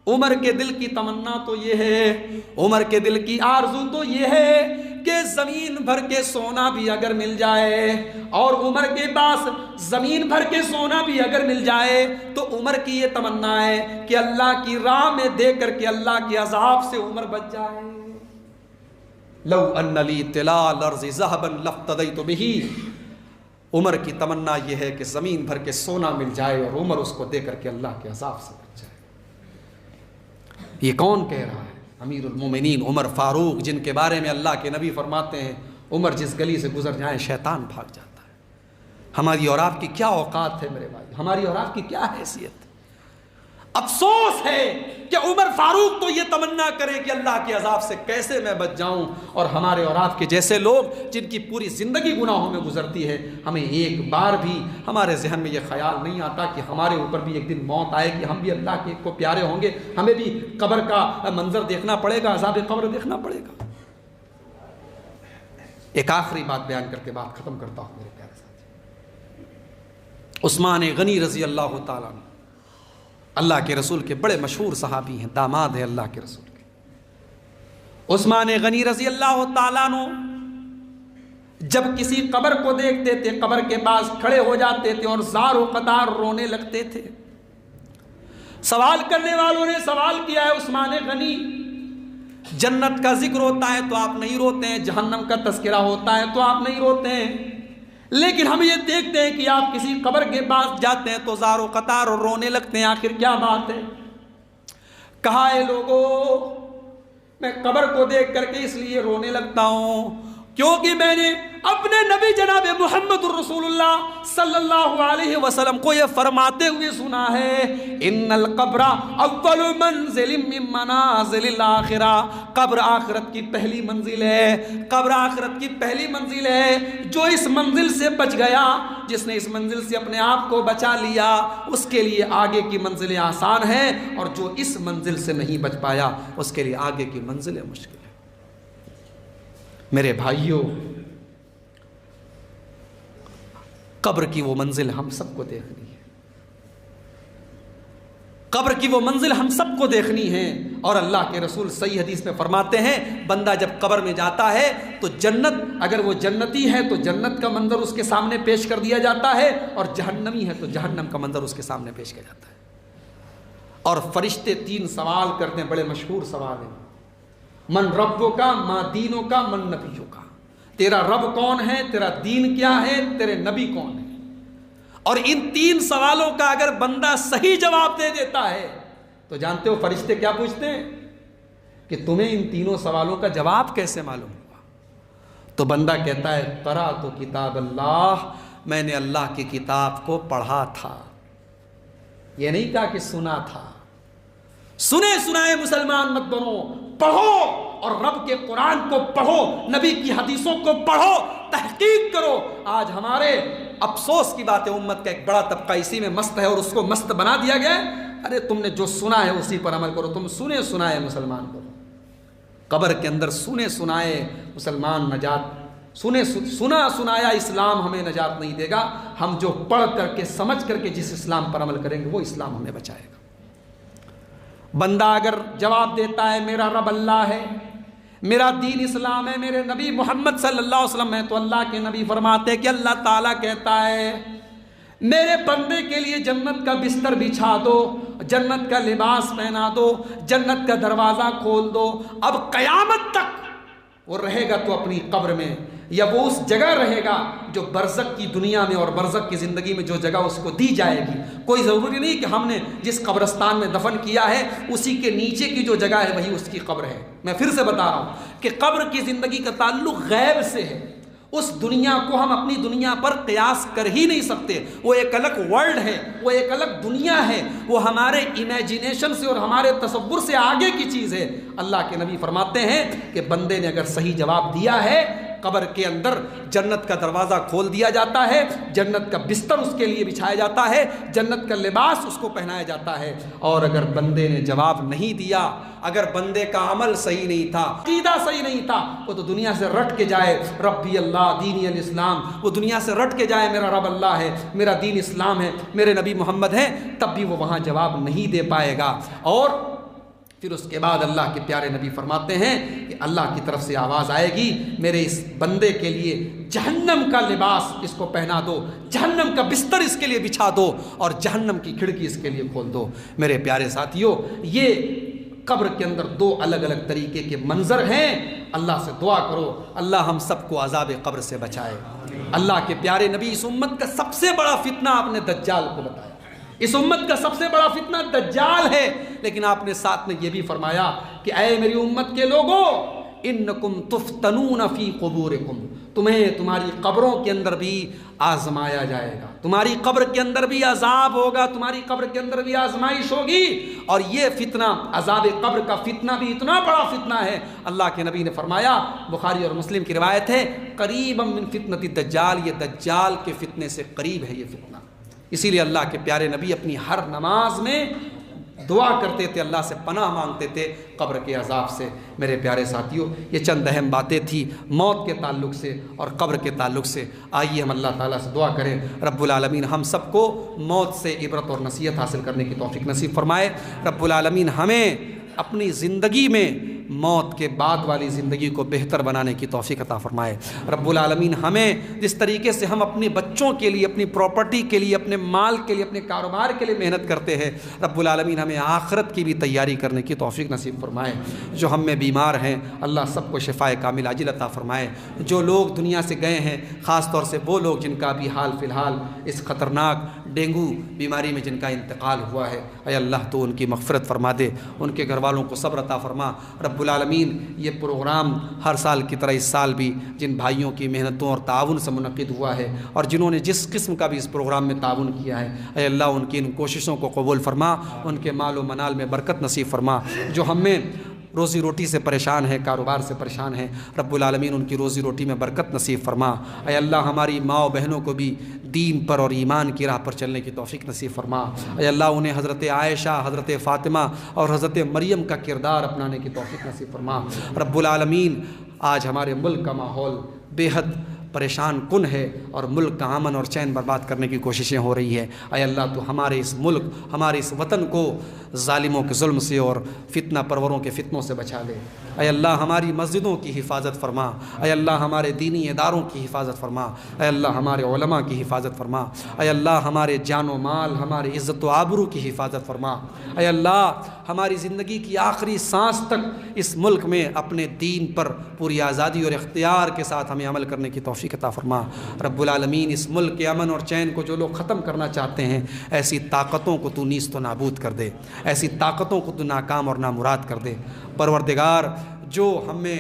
عمر کے دل کی تمنا تو یہ ہے، عمر کے دل کی آرزو تو یہ ہے کہ زمین بھر کے سونا بھی اگر مل جائے، اور عمر کے پاس زمین بھر کے سونا بھی اگر مل جائے تو عمر کی یہ تمنا ہے کہ اللہ کی راہ میں دے کر کے اللہ کے عذاب سے عمر بچ جائے۔ لو ان لی طلاع الارض ذهبا لافتدیت به، عمر کی تمنا یہ ہے کہ زمین بھر کے سونا مل جائے اور عمر اس کو دے کر کے اللہ کے عذاب سے بچ جائے۔ یہ کون کہہ رہا ہے؟ امیر المومنین عمر فاروق، جن کے بارے میں اللہ کے نبی فرماتے ہیں عمر جس گلی سے گزر جائیں شیطان بھاگ جاتا ہے۔ ہماری اور آپ کی کیا اوقات ہے میرے بھائی، ہماری اور آپ کی کیا حیثیت؟ افسوس ہے کہ عمر فاروق تو یہ تمنا کرے کہ اللہ کے عذاب سے کیسے میں بچ جاؤں، اور ہمارے اور آپ کے جیسے لوگ جن کی پوری زندگی گناہوں میں گزرتی ہے، ہمیں ایک بار بھی ہمارے ذہن میں یہ خیال نہیں آتا کہ ہمارے اوپر بھی ایک دن موت آئے کہ ہم بھی اللہ کے کو پیارے ہوں گے، ہمیں بھی قبر کا منظر دیکھنا پڑے گا، عذاب قبر دیکھنا پڑے گا۔ ایک آخری بات بیان کر کے بات ختم کرتا ہوں میرے پیارے ساتھی۔ عثمان غنی رضی اللہ تعالیٰ عنہ اللہ کے رسول کے بڑے مشہور صحابی ہیں، داماد ہیں اللہ کے رسول کے۔ عثمان غنی رضی اللہ تعالیٰ عنہ جب کسی قبر کو دیکھتے تھے قبر کے پاس کھڑے ہو جاتے تھے اور زار و قطار رونے لگتے تھے۔ سوال کرنے والوں نے سوال کیا ہے عثمان غنی، جنت کا ذکر ہوتا ہے تو آپ نہیں روتے ہیں، جہنم کا تذکرہ ہوتا ہے تو آپ نہیں روتے ہیں، لیکن ہم یہ دیکھتے ہیں کہ آپ کسی قبر کے پاس جاتے ہیں تو زار و قطار اور رونے لگتے ہیں، آخر کیا بات ہے؟ کہا ہے لوگوں، میں قبر کو دیکھ کر کے اس لیے رونے لگتا ہوں کیونکہ میں نے اپنے نبی جناب محمد الرسول اللہ صلی اللہ علیہ وسلم کو یہ فرماتے ہوئے سنا ہے، ان القبر اول منزل من منازل الاخرہ، قبر آخرت کی پہلی منزل ہے، قبر آخرت کی پہلی منزل ہے۔ جو اس منزل سے بچ گیا، جس نے اس منزل سے اپنے آپ کو بچا لیا، اس کے لیے آگے کی منزلیں آسان ہیں، اور جو اس منزل سے نہیں بچ پایا اس کے لیے آگے کی منزلیں مشکل ہیں۔ میرے بھائیوں، قبر کی وہ منزل ہم سب کو دیکھنی ہے، قبر کی وہ منزل ہم سب کو دیکھنی ہے، اور اللہ کے رسول صحیح حدیث میں فرماتے ہیں بندہ جب قبر میں جاتا ہے تو جنت، اگر وہ جنتی ہے تو جنت کا منظر اس کے سامنے پیش کر دیا جاتا ہے، اور جہنمی ہے تو جہنم کا منظر اس کے سامنے پیش کیا جاتا ہے، اور فرشتے 3 سوال کرتے ہیں، بڑے مشہور سوال ہیں، من ربو کا، ما دینوں کا، من نبیوں کا، تیرا رب کون ہے، تیرا دین کیا ہے، تیرے نبی کون ہے؟ اور ان 3 سوالوں کا اگر بندہ صحیح جواب دے دیتا ہے تو جانتے ہو فرشتے کیا پوچھتے ہیں کہ تمہیں ان 3 سوالوں کا جواب کیسے معلوم ہوا؟ تو بندہ کہتا ہے قرأت کتاب اللہ، میں نے اللہ کی کتاب کو پڑھا تھا۔ یہ نہیں کہا کہ سنا تھا۔ سنے سنائے مسلمان مت بنو، پڑھو، اور رب کے قرآن کو پڑھو، نبی کی حدیثوں کو پڑھو، تحقیق کرو۔ آج ہمارے افسوس کی بات ہے، امت کا ایک بڑا طبقہ اسی میں مست ہے اور اس کو مست بنا دیا گیا ہے۔ ارے تم نے جو سنا ہے اسی پر عمل کرو، تم سنے سنائے مسلمان کرو۔ قبر کے اندر سنے سنائے مسلمان نجات، سنا سنایا اسلام ہمیں نجات نہیں دے گا، ہم جو پڑھ کر کے سمجھ کر کے جس اسلام پر عمل کریں گے وہ اسلام ہمیں بچائے گا۔ بندہ اگر جواب دیتا ہے میرا رب اللہ ہے، میرا دین اسلام ہے، میرے نبی محمد صلی اللہ علیہ وسلم ہے، تو اللہ کے نبی فرماتے کہ اللہ تعالیٰ کہتا ہے میرے بندے کے لیے جنت کا بستر بچھا دو، جنت کا لباس پہنا دو، جنت کا دروازہ کھول دو، اب قیامت تک وہ رہے گا تو اپنی قبر میں، یا وہ اس جگہ رہے گا جو برزخ کی دنیا میں اور برزخ کی زندگی میں جو جگہ اس کو دی جائے گی۔ کوئی ضروری نہیں کہ ہم نے جس قبرستان میں دفن کیا ہے اسی کے نیچے کی جو جگہ ہے وہی اس کی قبر ہے۔ میں پھر سے بتا رہا ہوں کہ قبر کی زندگی کا تعلق غیب سے ہے، اس دنیا کو ہم اپنی دنیا پر قیاس کر ہی نہیں سکتے، وہ ایک الگ ورلڈ ہے، وہ ایک الگ دنیا ہے، وہ ہمارے امیجینیشن سے اور ہمارے تصور سے آگے کی چیز ہے۔ اللہ کے نبی فرماتے ہیں کہ بندے نے اگر صحیح جواب دیا ہے، قبر کے اندر جنت کا دروازہ کھول دیا جاتا ہے، جنت کا بستر اس کے لیے بچھایا جاتا ہے، جنت کا لباس اس کو پہنایا جاتا ہے، اور اگر بندے نے جواب نہیں دیا، اگر بندے کا عمل صحیح نہیں تھا، عقیدہ صحیح نہیں تھا، وہ تو دنیا سے رٹ کے جائے ربی اللہ دینی الاسلام، وہ دنیا سے رٹ کے جائے میرا رب اللہ ہے، میرا دین اسلام ہے، میرے نبی محمد ہیں، تب بھی وہ وہاں جواب نہیں دے پائے گا۔ اور پھر اس کے بعد اللہ کے پیارے نبی فرماتے ہیں کہ اللہ کی طرف سے آواز آئے گی میرے اس بندے کے لیے جہنم کا لباس اس کو پہنا دو، جہنم کا بستر اس کے لیے بچھا دو، اور جہنم کی کھڑکی اس کے لیے کھول دو۔ میرے پیارے ساتھیوں، یہ قبر کے اندر 2 الگ الگ طریقے کے منظر ہیں۔ اللہ سے دعا کرو اللہ ہم سب کو عذاب قبر سے بچائے۔ اللہ کے پیارے نبی اس امت کا سب سے بڑا فتنہ آپ نے دجال کو بتایا، اس امت کا سب سے بڑا فتنہ دجال ہے، لیکن آپ نے ساتھ میں یہ بھی فرمایا کہ اے میری امت کے لوگوں، انکم تفتنون فی قبورکم، تمہیں تمہاری قبروں کے اندر بھی آزمایا جائے گا، تمہاری قبر کے اندر بھی عذاب ہوگا، تمہاری قبر کے اندر بھی آزمائش ہوگی، اور یہ فتنہ عذاب قبر کا فتنہ بھی اتنا بڑا فتنہ ہے، اللہ کے نبی نے فرمایا، بخاری اور مسلم کی روایت ہے، قریبا من فتنۃ الدجال، یہ دجال کے فتنے سے قریب ہے یہ فتنہ۔ اسی لیے اللہ کے پیارے نبی اپنی ہر نماز میں دعا کرتے تھے، اللہ سے پناہ مانگتے تھے قبر کے عذاب سے۔ میرے پیارے ساتھیوں، یہ چند اہم باتیں تھیں موت کے تعلق سے اور قبر کے تعلق سے۔ آئیے ہم اللہ تعالیٰ سے دعا کریں، رب العالمین ہم سب کو موت سے عبرت اور نصیحت حاصل کرنے کی توفیق نصیب فرمائے۔ رب العالمین ہمیں اپنی زندگی میں موت کے بعد والی زندگی کو بہتر بنانے کی توفیق عطا فرمائے۔ رب العالمین ہمیں جس طریقے سے ہم اپنے بچوں کے لیے، اپنی پراپرٹی کے لیے، اپنے مال کے لیے، اپنے کاروبار کے لیے محنت کرتے ہیں، رب العالمین ہمیں آخرت کی بھی تیاری کرنے کی توفیق نصیب فرمائے۔ جو ہم میں بیمار ہیں اللہ سب کو شفائے کامل عاجل عطا فرمائے۔ جو لوگ دنیا سے گئے ہیں، خاص طور سے وہ لوگ جن کا بھی حال فی الحال اس خطرناک ڈینگو بیماری میں جن کا انتقال ہوا ہے، اے اللہ تو ان کی مغفرت فرما دے، ان کے گھر والوں کو صبر عطا فرما۔ رب العالمین یہ پروگرام ہر سال کی طرح اس سال بھی جن بھائیوں کی محنتوں اور تعاون سے منعقد ہوا ہے اور جنہوں نے جس قسم کا بھی اس پروگرام میں تعاون کیا ہے، اے اللہ ان کی ان کوششوں کو قبول فرما، ان کے مال و منال میں برکت نصیب فرما۔ جو ہم میں روزی روٹی سے پریشان ہے، کاروبار سے پریشان ہے، رب العالمین ان کی روزی روٹی میں برکت نصیب فرما۔ اے اللہ ہماری ماں و بہنوں کو بھی دین پر اور ایمان کی راہ پر چلنے کی توفیق نصیب فرما۔ اے اللہ انہیں حضرت عائشہ، حضرت فاطمہ اور حضرت مریم کا کردار اپنانے کی توفیق نصیب فرما۔ رب العالمین آج ہمارے ملک کا ماحول بے حد پریشان کن ہے اور ملک کا امن اور چین برباد کرنے کی کوششیں ہو رہی ہے۔ اے اللہ تو ہمارے اس ملک، ہمارے اس وطن کو ظالموں کے ظلم سے اور فتنہ پروروں کے فتنوں سے بچا لے۔ اے اللہ ہماری مسجدوں کی حفاظت فرما، اے اللہ ہمارے دینی اداروں کی حفاظت فرما، اے اللہ ہمارے علماء کی حفاظت فرما، اے اللہ ہمارے جان و مال، ہمارے عزت و آبرو کی حفاظت فرما۔ اے اللہ ہماری زندگی کی آخری سانس تک اس ملک میں اپنے دین پر پوری آزادی اور اختیار کے ساتھ ہمیں عمل کرنے کی توفیق عطا فرما۔ رب العالمین اس ملک کے امن اور چین کو جو لوگ ختم کرنا چاہتے ہیں، ایسی طاقتوں کو تو نیست و نابود کر دے، ایسی طاقتوں کو تو ناکام اور نامراد کر دے۔ پروردگار جو ہم میں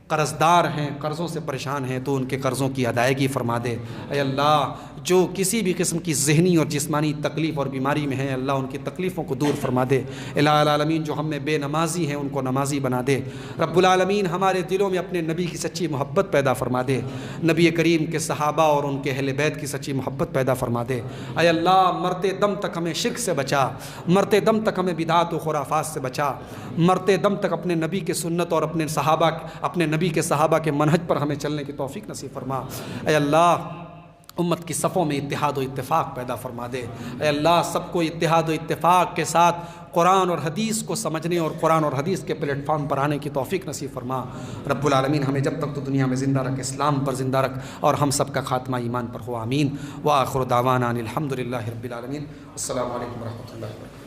قرض دار ہیں، قرضوں سے پریشان ہیں، تو ان کے قرضوں کی ادائیگی فرما دے۔ اے اللہ جو کسی بھی قسم کی ذہنی اور جسمانی تکلیف اور بیماری میں ہیں، اللہ ان کی تکلیفوں کو دور فرما دے۔ الہ العالمین جو ہم میں بے نمازی ہیں ان کو نمازی بنا دے۔ رب العالمین ہمارے دلوں میں اپنے نبی کی سچی محبت پیدا فرما دے، نبی کریم کے صحابہ اور ان کے اہل بیت کی سچی محبت پیدا فرما دے۔ اے اللہ مرتے دم تک ہمیں شرک سے بچا، مرتے دم تک ہمیں بدعات و خرافات سے بچا، مرتے دم تک اپنے نبی کے سنت اور اپنے نبی کے صحابہ کے منہج پر ہمیں چلنے کی توفیق نصیب فرما۔ اے اللہ امت کی صفوں میں اتحاد و اتفاق پیدا فرما دے۔ اے اللہ سب کو اتحاد و اتفاق کے ساتھ قرآن اور حدیث کو سمجھنے اور قرآن اور حدیث کے پلیٹ فارم پر آنے کی توفیق نصیب فرما۔ رب العالمین ہمیں جب تک تو دنیا میں زندہ رکھ، اسلام پر زندہ رکھ، اور ہم سب کا خاتمہ ایمان پر ہو، آمین۔ وآخر دعوانا ان الحمد للہ رب العالمین۔ السلام علیکم ورحمۃ اللہ وبرکاتہ۔